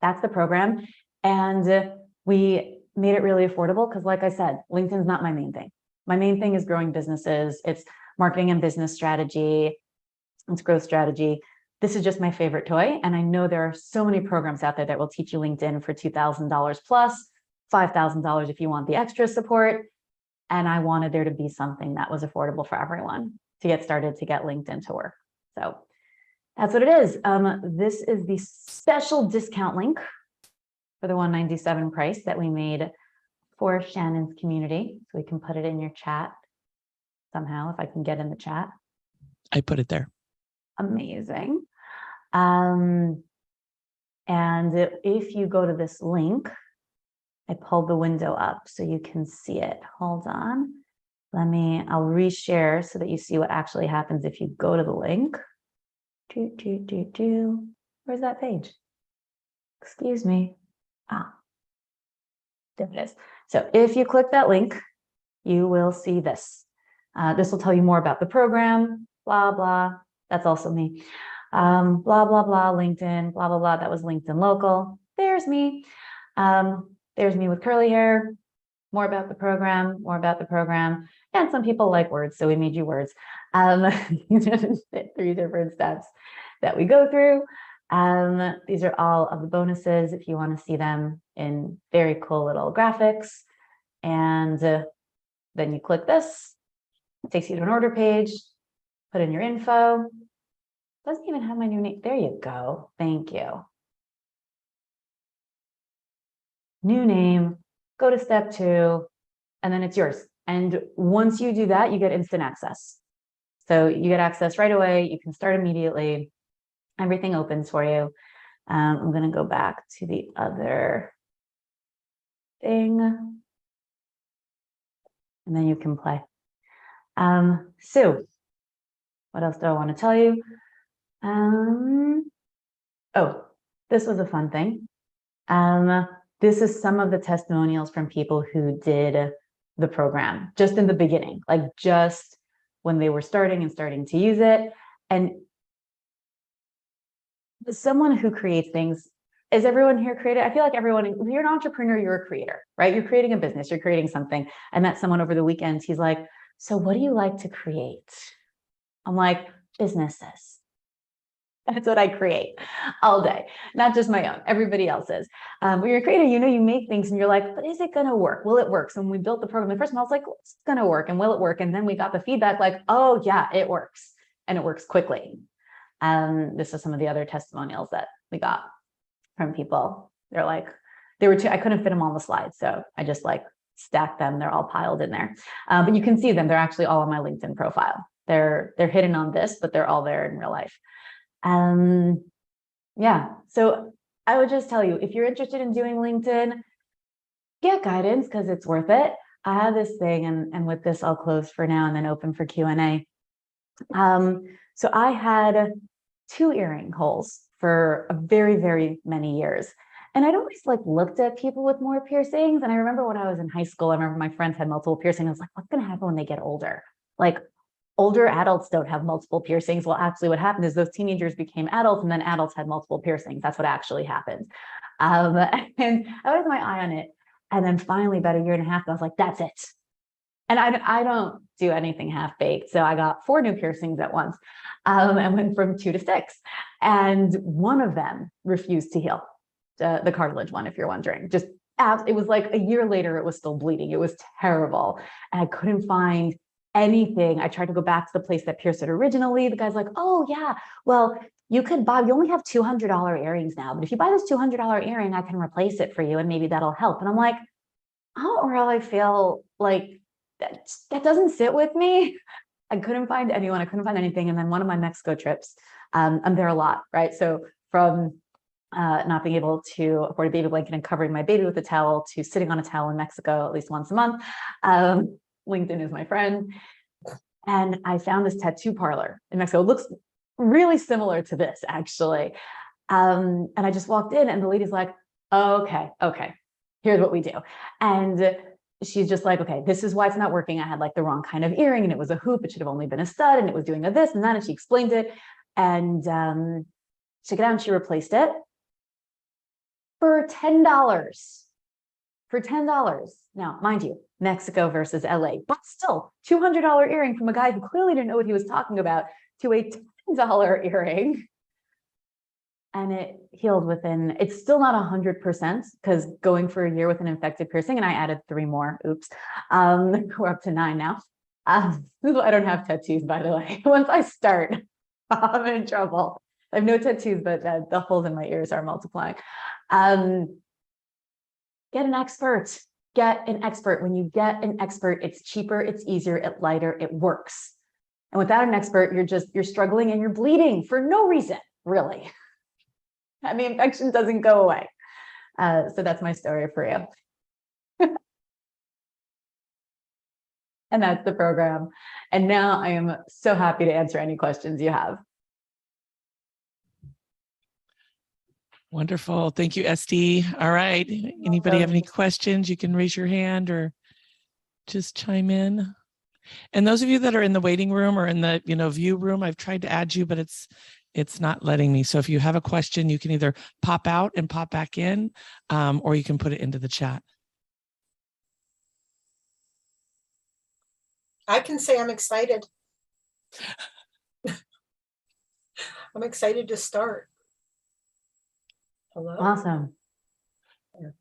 that's the program. And we made it really affordable because, like I said, LinkedIn's not my main thing. My main thing is growing businesses. It's marketing and business strategy. It's growth strategy. This is just my favorite toy. And I know there are so many programs out there that will teach you LinkedIn for $2,000 plus, $5,000 if you want the extra support. And I wanted there to be something that was affordable for everyone to get started, to get LinkedIn to work. So that's what it is. This is the special discount link for the $197 price that we made for Shannon's community. So we can put it in your chat somehow, if I can get in the chat. I put it there. Amazing. And if you go to this link, I pulled the window up so you can see it. Hold on. I'll reshare so that you see what actually happens if you go to the link. Where's that page? Excuse me. There it is. So if you click that link, you will see this. This will tell you more about the program, blah, blah. That's also me. Blah, blah, blah, LinkedIn, blah, blah, blah. That was LinkedIn local. There's me. There's me with curly hair. More about the program, more about the program. And some people like words, so we made you words. These are 3 different steps that we go through. These are all of the bonuses if you want to see them in very cool little graphics. And then you click this, it takes you to an order page, put in your info. Doesn't even have my new name. There you go. Thank you. New name, go to step 2, and then it's yours. And once you do that, you get instant access. So you get access right away. You can start immediately. Everything opens for you. I'm going to go back to the other thing. And then you can play. So what else do I want to tell you? Oh, this was a fun thing. This is some of the testimonials from people who did the program just in the beginning, like just when they were starting to use it. And someone who creates things, is everyone here creative? I feel like everyone, if you're an entrepreneur, you're a creator, right? You're creating a business, you're creating something. I met someone over the weekend. He's like, so what do you like to create? I'm like, businesses. That's what I create all day, not just my own, everybody else's. When you're a creator, you make things and you're like, but is it going to work? Will it work? So when we built the program, the first one, I was like, it's going to work and will it work? And then we got the feedback like, oh yeah, it works, and it works quickly. This is some of the other testimonials that we got from people. They're like, there were two, I couldn't fit them on the slide. So I just like stacked them. They're all piled in there. But you can see them. They're actually all on my LinkedIn profile. They're hidden on this, but they're all there in real life. Yeah, so I would just tell you, if you're interested in doing LinkedIn, get guidance because it's worth it. I have this thing, and with this, I'll close for now and then open for Q&A. So I had 2 earring holes for a very, very many years. And I'd always like looked at people with more piercings. And I remember when I was in high school, I remember my friends had multiple piercings. I was like, what's going to happen when they get older? Like, older adults don't have multiple piercings. Well, actually what happened is those teenagers became adults and then adults had multiple piercings. That's what actually happened. And I was my eye on it. And then finally about a year and a half, I was like, that's it. And I don't do anything half-baked. So I got 4 new piercings at once and went from 2 to 6. And one of them refused to heal, the cartilage one, if you're wondering. Just it was like a year later, it was still bleeding. It was terrible. And I couldn't find anything. I tried to go back to the place that pierced it originally. The guy's like, oh yeah, well, you could buy, you only have $200 earrings now, but if you buy this $200 earring, I can replace it for you and maybe that'll help. And I'm like, I don't really feel like that doesn't sit with me. I couldn't find anyone, I couldn't find anything. And then one of my Mexico trips, I'm there a lot, right? So from not being able to afford a baby blanket and covering my baby with a towel to sitting on a towel in Mexico at least once a month, LinkedIn is my friend. And I found this tattoo parlor in Mexico. It looks really similar to this, actually. And I just walked in and the lady's like, okay, here's what we do. And she's just like, okay, this is why it's not working. I had like the wrong kind of earring and it was a hoop. It should have only been a stud and it was doing a this and that. And she explained it. And check it out. And she replaced it for $10. For $10. Now, mind you, Mexico versus LA, but still $200 earring from a guy who clearly didn't know what he was talking about to a $10 earring. And it healed within, it's still not 100% because going for a year with an infected piercing, and I added 3 more, oops. We're up to 9 now. I don't have tattoos, by the way. Once I start, I'm in trouble. I have no tattoos, but the holes in my ears are multiplying. Get an expert. Get an expert. When you get an expert, it's cheaper, it's easier, it's lighter, it works. And without an expert, you're struggling and you're bleeding for no reason, really. And the infection doesn't go away. So that's my story for you. And that's the program. And now I am so happy to answer any questions you have. Wonderful. Thank you, Estie. All right. Anybody have any questions? You can raise your hand or just chime in. And those of you that are in the waiting room or in the view room, I've tried to add you, but it's not letting me. So if you have a question, you can either pop out and pop back in, or you can put it into the chat. I can say I'm excited. I'm excited to start. Hello. Awesome.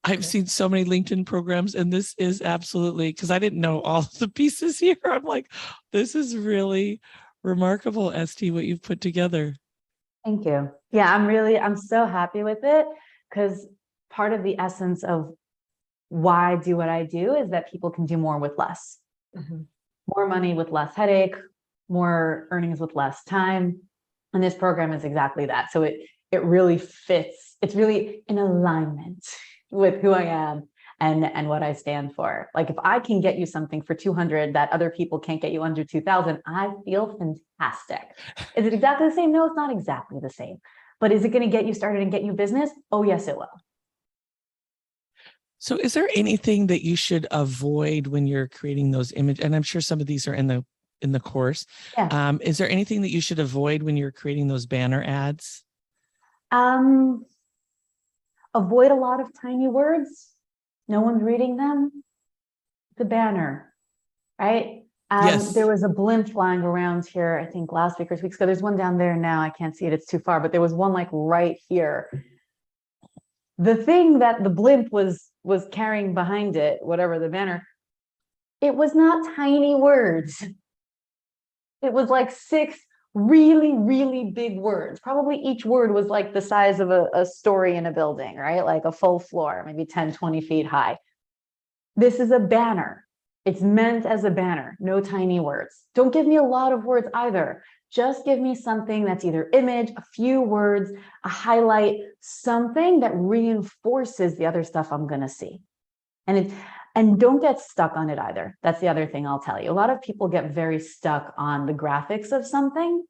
I've seen so many LinkedIn programs, and this is absolutely, because I didn't know all the pieces here. I'm like, this is really remarkable, Estie, what you've put together. Thank you. Yeah, I'm so happy with it because part of the essence of why I do what I do is that people can do more with less. Mm-hmm. More money with less headache, more earnings with less time. And this program is exactly that. So it really fits. It's really in alignment with who I am and what I stand for. Like if I can get you something for 200 that other people can't get you under 2,000, I feel fantastic. Is it exactly the same? No, it's not exactly the same. But is it going to get you started and get you business? Oh, yes, it will. So is there anything that you should avoid when you're creating those images? And I'm sure some of these are in the course. Yeah. Is there anything that you should avoid when you're creating those banner ads? Avoid a lot of tiny words. No one's reading them. The banner, right? Yes. There was a blimp flying around here, I think last week or 2 weeks ago. There's one down there now. I can't see it. It's too far, but there was one like right here. The thing that the blimp was carrying behind it, whatever the banner, it was not tiny words. It was like 6 really, really big words. Probably each word was like the size of a story in a building, right? Like a full floor, maybe 10, 20 feet high. This is a banner. It's meant as a banner, no tiny words. Don't give me a lot of words either. Just give me something that's either image, a few words, a highlight, something that reinforces the other stuff I'm going to see. And don't get stuck on it either. That's the other thing I'll tell you. A lot of people get very stuck on the graphics of something.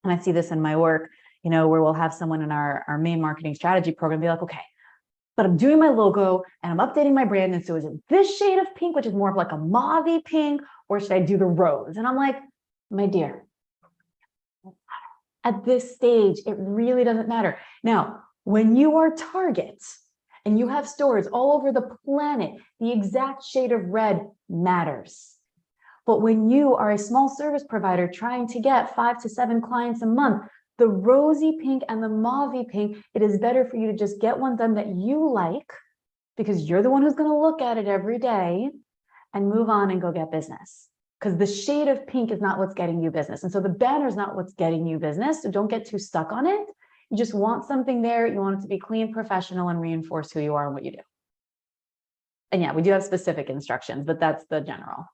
And I see this in my work, you know, where we'll have someone in our main marketing strategy program be like, okay, but I'm doing my logo and I'm updating my brand. And so is it this shade of pink, which is more of like a mauve pink, or should I do the rose? And I'm like, my dear, at this stage, it really doesn't matter. Now, when you are Target and you have stores all over the planet, the exact shade of red matters. But when you are a small service provider trying to get 5 to 7 clients a month, the rosy pink and the mauve pink, it is better for you to just get one done that you like, because you're the one who's going to look at it every day, and move on and go get business. Because the shade of pink is not what's getting you business. And so the banner is not what's getting you business. So don't get too stuck on it. You just want something there. You want it to be clean, professional, and reinforce who you are and what you do. And yeah, we do have specific instructions, but that's the general.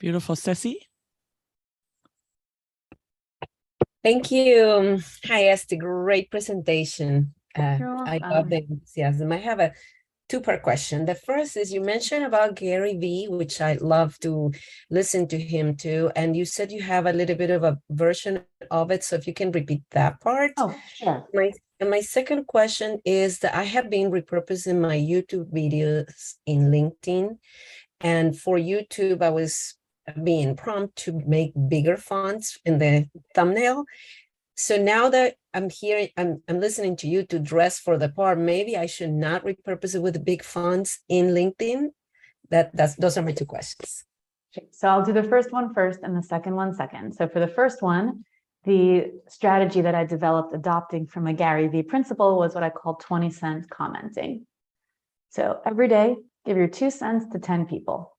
Beautiful. Ceci? Thank you. Hi, Estie. Great presentation. You're I welcome. love the enthusiasm. I have a 2-part question. The first is, you mentioned about Gary Vee, which I love to listen to him too. And you said you have a little bit of a version of it. So if you can repeat that part. Oh, sure. My second question is that I have been repurposing my YouTube videos in LinkedIn. And for YouTube, I was being prompted to make bigger fonts in the thumbnail. So now that I'm here, I'm listening to you to dress for the part, maybe I should not repurpose it with the big fonts in LinkedIn. Those are my 2 questions. So I'll do the first one first and the second one second. So for the first one, the strategy that I developed adopting from a Gary Vee principle was what I call 20-cent commenting. So every day, give your 2 cents to 10 people.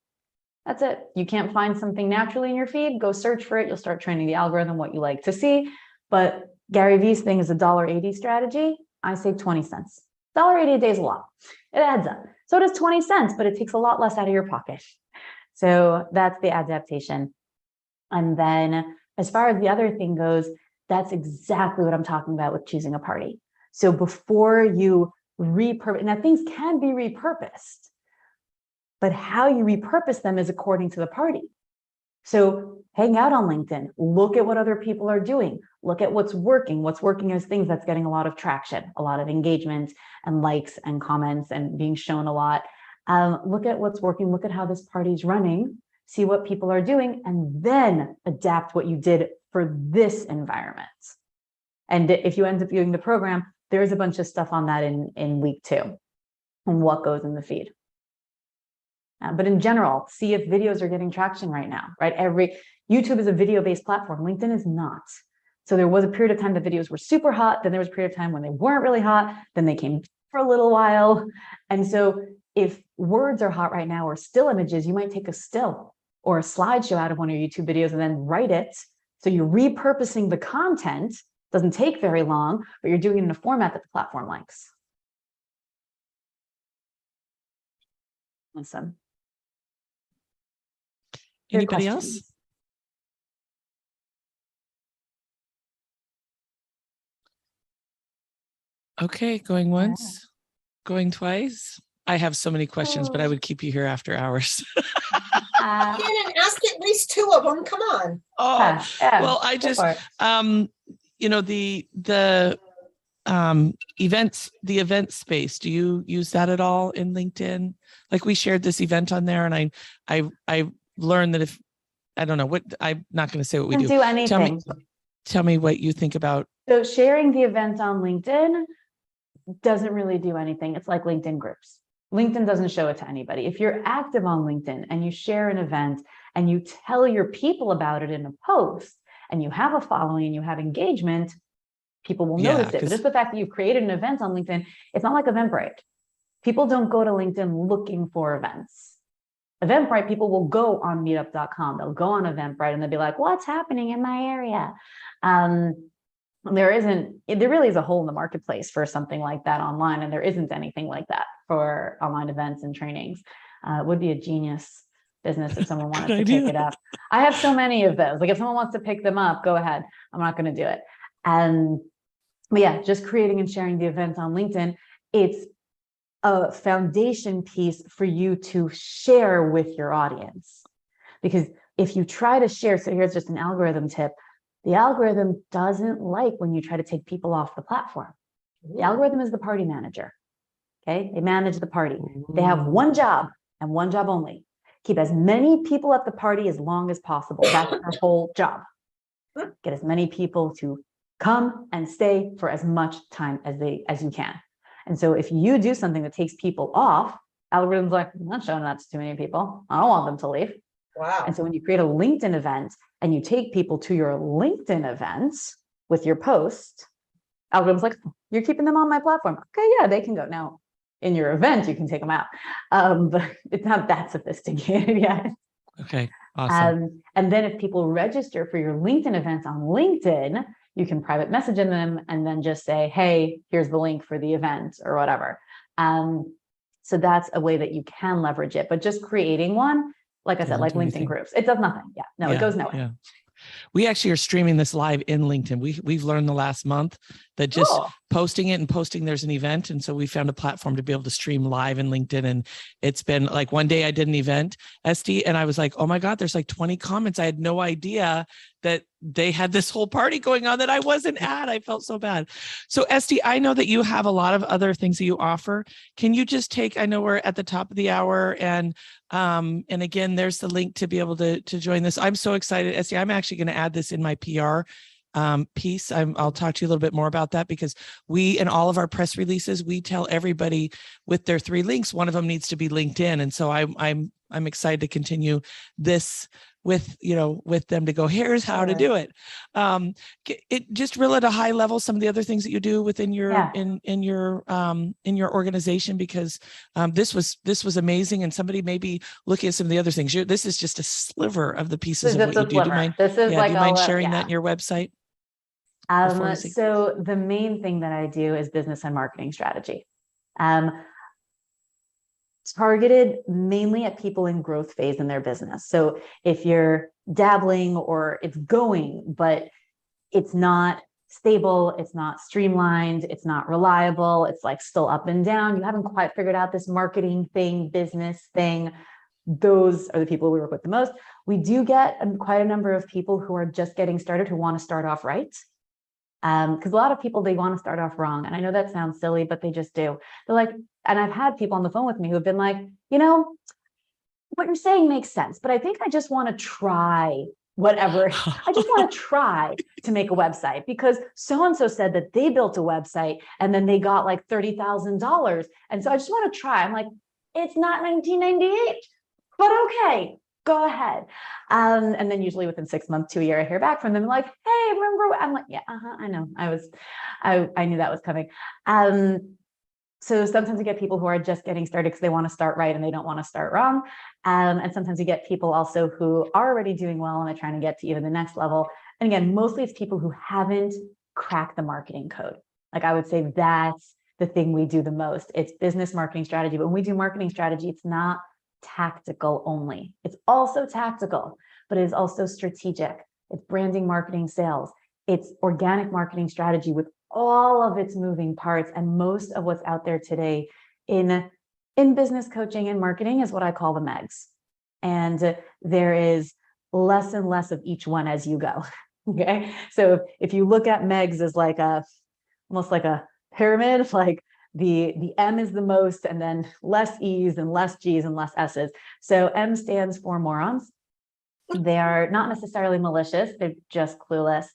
That's it. You can't find something naturally in your feed, go search for it. You'll start training the algorithm what you like to see. But Gary Vee's thing is a $1.80 strategy. I say 20 cents. $1.80 a day is a lot. It adds up. So does 20 cents, but it takes a lot less out of your pocket. So that's the adaptation. And then as far as the other thing goes, that's exactly what I'm talking about with choosing a party. So before you repurpose, now things can be repurposed, but how you repurpose them is according to the party. So hang out on LinkedIn, look at what other people are doing, look at what's working. What's working is things that's getting a lot of traction, a lot of engagement and likes and comments and being shown a lot. Look at what's working, look at how this party's running, see what people are doing, and then adapt what you did for this environment. And if you end up viewing the program, there's a bunch of stuff on that in week 2 and what goes in the feed. But in general, see if videos are getting traction right now, right? YouTube is a video-based platform. LinkedIn is not. So there was a period of time that videos were super hot. Then there was a period of time when they weren't really hot. Then they came for a little while. And so if words are hot right now or still images, you might take a still or a slideshow out of one of your YouTube videos and then write it. So you're repurposing the content. Doesn't take very long, but you're doing it in a format that the platform likes. Awesome. Anybody else? Okay, going once, going twice. I have so many questions, but I would keep you here after hours. Shannon, ask at least 2 of them. Come on. Oh, well, I just, you know, the events, the event space, do you use that at all in LinkedIn? Like we shared this event on there, and I learned that if, I don't know what, I'm not going to say what we do. Do anything. Tell me what you think about. So sharing the event on LinkedIn doesn't really do anything. It's like LinkedIn groups. LinkedIn doesn't show it to anybody. If you're active on LinkedIn and you share an event and you tell your people about it in a post and you have a following and you have engagement, people will notice it. But just the fact that you've created an event on LinkedIn, it's not like Eventbrite. People don't go to LinkedIn looking for events. Eventbrite, people will go on meetup.com. They'll go on Eventbrite and they'll be like, what's happening in my area? There really is a hole in the marketplace for something like that online, and there isn't anything like that for online events and trainings. It would be a genius business if someone wanted to pick it up. I have so many of those. Like if someone wants to pick them up, go ahead. I'm not going to do it. But yeah, just creating and sharing the events on LinkedIn, it's a foundation piece for you to share with your audience. Because if you try to share, so here's just an algorithm tip. The algorithm doesn't like when you try to take people off the platform. The algorithm is the party manager. Okay, they manage the party. They have one job and one job only. Keep as many people at the party as long as possible. That's their whole job. Get as many people to come and stay for as much time as you can. And so if you do something that takes people off, algorithm's like, I'm not showing that to too many people. I don't want them to leave. Wow. And so when you create a LinkedIn event and you take people to your LinkedIn events with your post, algorithm's like, you're keeping them on my platform. Okay, yeah, they can go. Now, in your event, you can take them out. But it's not that sophisticated yet. Okay, awesome. And then if people register for your LinkedIn events on LinkedIn, you can private message them and then just say, hey, here's the link for the event or whatever. So that's a way that you can leverage it. But just creating one, like I said, like LinkedIn groups, it does nothing. Yeah, no, it goes nowhere. Yeah. We actually are streaming this live in LinkedIn. We've learned the last month that just posting it and posting there's an event. And so we found a platform to be able to stream live in LinkedIn. And it's been like one day I did an event, Estie, and I was like, oh my God, there's like 20 comments. I had no idea that they had this whole party going on that I wasn't at. I felt so bad. So Estie, I know that you have a lot of other things that you offer. Can you just take, I know we're at the top of the hour and again, there's the link to be able to join this. I'm so excited, Estie. I'm actually going to add this in my PR piece. I'll talk to you a little bit more about that because we, in all of our press releases, we tell everybody with their 3 links, one of them needs to be LinkedIn. And so I'm excited to continue this with them to go, here's how to do it. It just really at a high level, some of the other things that you do within your, in your organization, because this was amazing. And somebody may be looking at some of the other things. This is just a sliver of the pieces of what you do. Do you mind, this is like do you mind sharing that in your website? So the main thing that I do is business and marketing strategy. Targeted mainly at people in growth phase in their business. So if you're dabbling or it's going, but it's not stable, it's not streamlined, it's not reliable, it's like still up and down, you haven't quite figured out this marketing thing, business thing, those are the people we work with the most. We do get quite a number of people who are just getting started who want to start off right. Because a lot of people, they want to start off wrong. And I know that sounds silly, but they just do. They're like, and I've had people on the phone with me who have been like, what you're saying makes sense, but I think I just want to try whatever. I just want to try to make a website because so-and-so said that they built a website and then they got like $30,000. And so I just want to try. I'm like, it's not 1998, but okay. Go ahead. And then usually within 6 months to a year, I hear back from them like, hey, remember? I'm like, yeah, I know. I knew that was coming. So sometimes we get people who are just getting started because they want to start right and they don't want to start wrong. And sometimes we get people also who are already doing well and they're trying to get to even the next level. And again, mostly it's people who haven't cracked the marketing code. Like I would say that's the thing we do the most. It's business marketing strategy. But when we do marketing strategy, it's not tactical only. It's also tactical, but it is also strategic. It's branding, marketing, sales. It's organic marketing strategy with all of its moving parts. And most of what's out there today in business coaching and marketing is what I call the megs. And there is less and less of each one as you go. Okay. So if you look at megs as like almost like a pyramid, like the M is the most, and then less E's and less G's and less S's. So M stands for morons. They are not necessarily malicious, they're just clueless.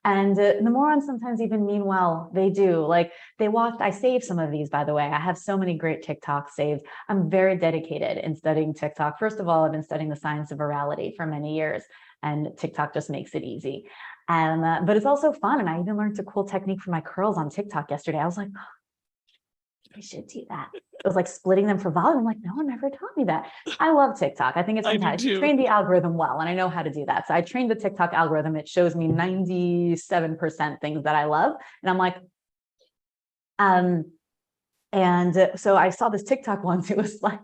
And the morons sometimes even mean well. They do. Like they watched, I saved some of these, by the way. I have so many great TikToks saved. I'm very dedicated in studying TikTok. First of all, I've been studying the science of virality for many years, and TikTok just makes it easy. But it's also fun. And I even learned a cool technique for my curls on TikTok yesterday. I was like, I should do that. It was like splitting them for volume. I'm like, no one ever taught me that. I love TikTok. I think it's fantastic. I trained the algorithm well, and I know how to do that. So I trained the TikTok algorithm. It shows me 97% things that I love. And I'm like, so I saw this TikTok once. It was like,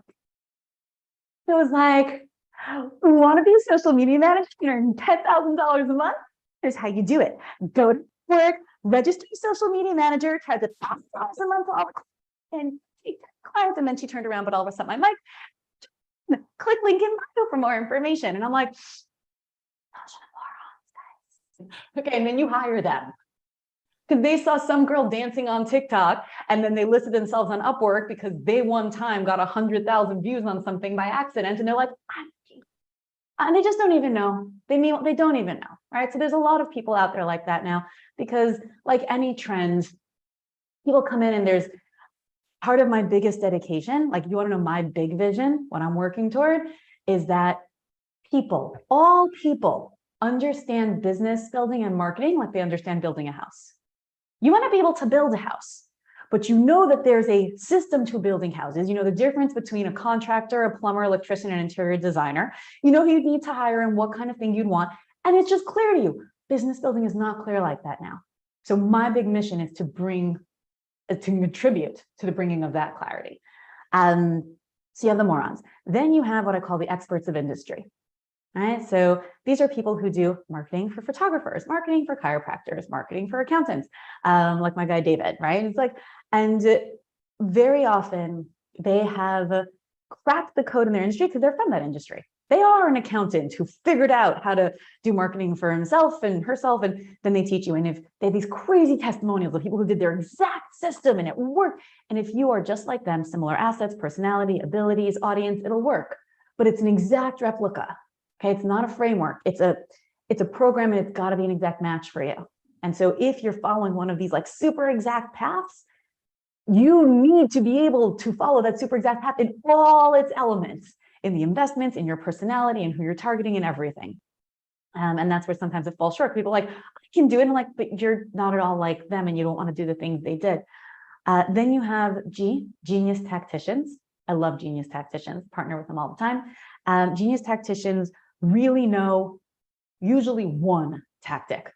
we want to be a social media manager and earn $10,000 a month. Here's how you do it. Go to work, register social media manager, charge $1,000 a month for all the and take clients. And then she turned around, but all of a sudden I'm like, click link in bio for more information. And I'm like, okay, and then you hire them because they saw some girl dancing on TikTok, and then they listed themselves on Upwork because they one time got 100,000 views on something by accident, and they're like, and they just don't even know. They don't even know, right? So there's a lot of people out there like that now, because like any trend, people come in and there's part of my biggest dedication, like you want to know my big vision, what I'm working toward, is that all people understand business building and marketing like they understand building a house. You want to be able to build a house, but you know that there's a system to building houses. You know the difference between a contractor, a plumber, electrician, and interior designer. You know who you need to hire and what kind of thing you'd want. And it's just clear to you. Business building is not clear like that now. So my big mission is to contribute to the bringing of that clarity. So you have the morons. Then you have what I call the experts of industry. Right? So these are people who do marketing for photographers, marketing for chiropractors, marketing for accountants, like my guy David, right? It's like, and very often they have cracked the code in their industry because they're from that industry. They are an accountant who figured out how to do marketing for himself and herself, and then they teach you. And if they have these crazy testimonials of people who did their exact system and it worked, and if you are just like them, similar assets, personality, abilities, audience, it'll work. But it's an exact replica. Okay, it's not a framework. It's a program, and it's got to be an exact match for you. And so if you're following one of these like super exact paths, you need to be able to follow that super exact path in all its elements, in the investments, in your personality, and who you're targeting, and everything. And that's where sometimes it falls short. People are like, I can do it. And I'm like, but you're not at all like them, and you don't want to do the things they did. Then you have genius tacticians. I love genius tacticians, partner with them all the time. Genius tacticians really know usually one tactic: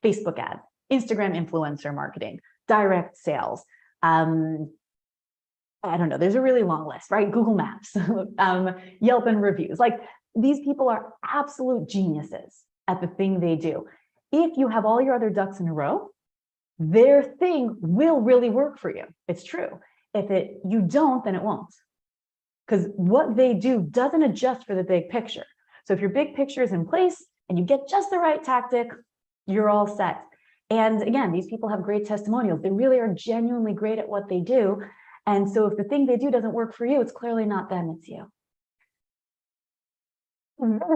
Facebook ads, Instagram influencer marketing, direct sales. I don't know, there's a really long list, right? Google Maps, Yelp and reviews. Like these people are absolute geniuses at the thing they do. If you have all your other ducks in a row, their thing will really work for you. It's true. If you don't, then it won't. Because what they do doesn't adjust for the big picture. So if your big picture is in place and you get just the right tactic, you're all set. And again, these people have great testimonials. They really are genuinely great at what they do. And so if the thing they do doesn't work for you, it's clearly not them, it's you.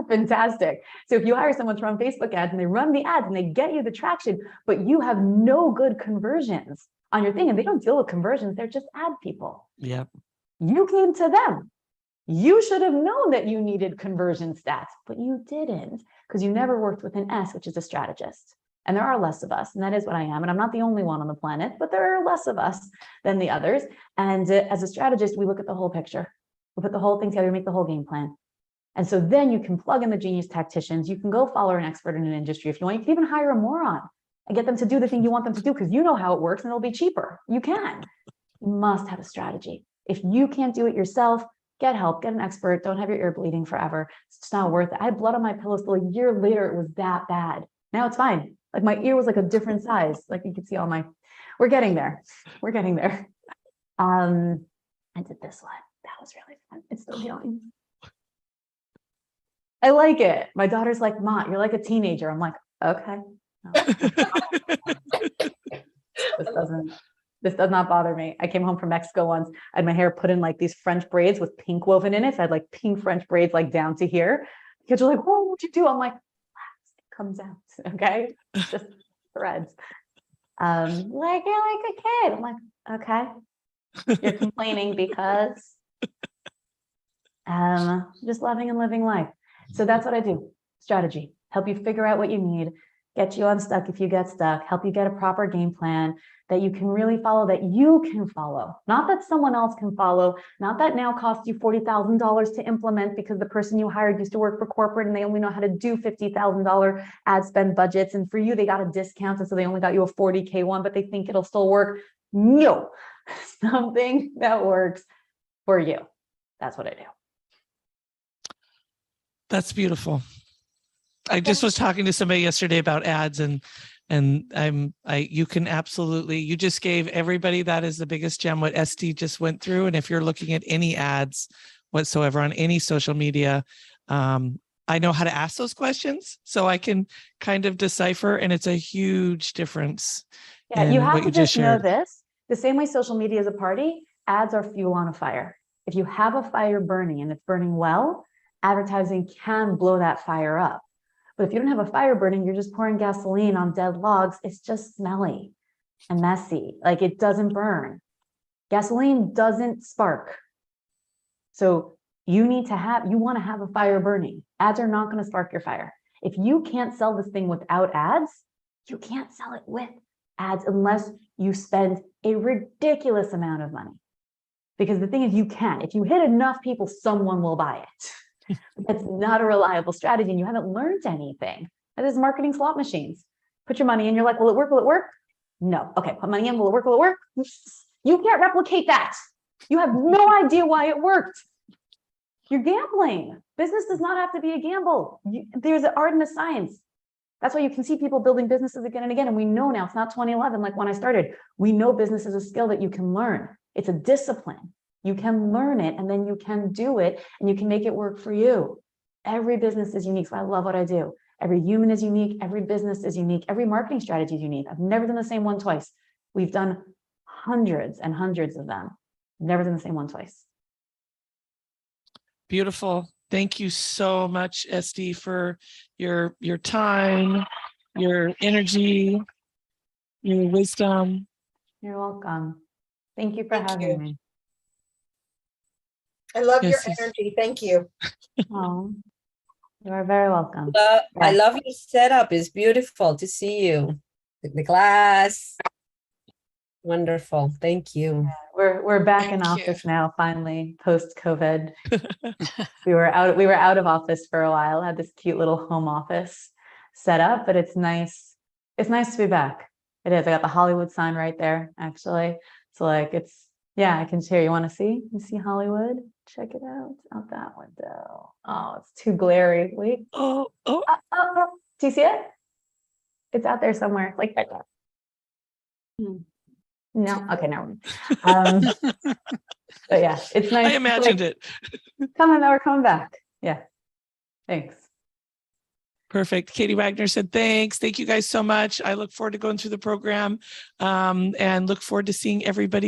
Fantastic. So if you hire someone to run Facebook ads and they run the ads and they get you the traction, but you have no good conversions on your thing, and they don't deal with conversions, they're just ad people. Yep. You came to them. You should have known that you needed conversion stats, but you didn't, because you never worked with an S, which is a strategist. And there are less of us, and that is what I am. And I'm not the only one on the planet, but there are less of us than the others. And as a strategist, we look at the whole picture. We put the whole thing together, make the whole game plan. And so then you can plug in the genius tacticians. You can go follow an expert in an industry if you want. You can even hire a moron and get them to do the thing you want them to do, because you know how it works and it'll be cheaper. You can. You must have a strategy. If you can't do it yourself, get help, get an expert. Don't have your ear bleeding forever. It's just not worth it. I had blood on my pillow still a year later. It was that bad. Now it's fine. Like my ear was like a different size. Like you can see all we're getting there. We're getting there. I did this one. That was really fun. It's still healing. I like it. My daughter's like, Ma, you're like a teenager. I'm like, okay. No. This does not bother me. I came home from Mexico once. I had my hair put in like these French braids with pink woven in it. So I had like pink French braids like down to here. Because you're like, oh, what'd you do? I'm like, relax, it comes out. Okay. It's just threads. Like you're like a kid. I'm like, okay. You're complaining because just loving and living life. So that's what I do. Strategy. Help you figure out what you need, get you unstuck if you get stuck, help you get a proper game plan that you can really follow, that you can follow, not that someone else can follow, not that now costs you $40,000 to implement because the person you hired used to work for corporate and they only know how to do $50,000 ad spend budgets. And for you, they got a discount. And so they only got you a 40K one, but they think it'll still work. No, something that works for you. That's what I do. That's beautiful. I just was talking to somebody yesterday about ads and you can absolutely, you just gave everybody, that is the biggest gem what Estie just went through. And if you're looking at any ads whatsoever on any social media, I know how to ask those questions, so I can kind of decipher, and it's a huge difference. Yeah, you have to just know shared. this. The same way social media is a party, ads are fuel on a fire. If you have a fire burning and it's burning well, advertising can blow that fire up. But if you don't have a fire burning, you're just pouring gasoline on dead logs. It's just smelly and messy. Like it doesn't burn. Gasoline doesn't spark. So you want to have a fire burning. Ads are not going to spark your fire. If you can't sell this thing without ads, you can't sell it with ads unless you spend a ridiculous amount of money. Because the thing is, you can. If you hit enough people, someone will buy it. That's not a reliable strategy, and you haven't learned anything. That is marketing slot machines. Put your money in, you're like, will it work? Will it work? No. Okay, put money in, will it work? Will it work? You can't replicate that. You have no idea why it worked. You're gambling. Business does not have to be a gamble. There's an art and a science. That's why you can see people building businesses again and again. And we know now, it's not 2011 like when I started. We know business is a skill that you can learn. It's a discipline. You can learn it and then you can do it and you can make it work for you. Every business is unique. So I love what I do. Every human is unique. Every business is unique. Every marketing strategy is unique. I've never done the same one twice. We've done hundreds and hundreds of them. Never done the same one twice. Beautiful. Thank you so much, Estie, for your time, your energy, your wisdom. You're welcome. Thank you for Thank having you. me. I love your Yes, yes. energy. Thank you. Oh, you are very welcome. I love your setup. It's beautiful to see you. The glass. Wonderful. Thank you. We're back in Thank you. office now, finally, post-COVID. We were out of office for a while, had this cute little home office set up, but it's nice. It's nice to be back. It is. I got the Hollywood sign right there, actually. So like I can share. You want to see? You see Hollywood? Check it out. It's out that window. Oh, it's too glary. Wait. Oh. Oh. Do you see it? It's out there somewhere. Like right there. No. Okay, no. But yeah, it's nice. I imagined it. We're coming back. Yeah. Thanks. Perfect. Katie Wagner said, thanks. Thank you guys so much. I look forward to going through the program and look forward to seeing everybody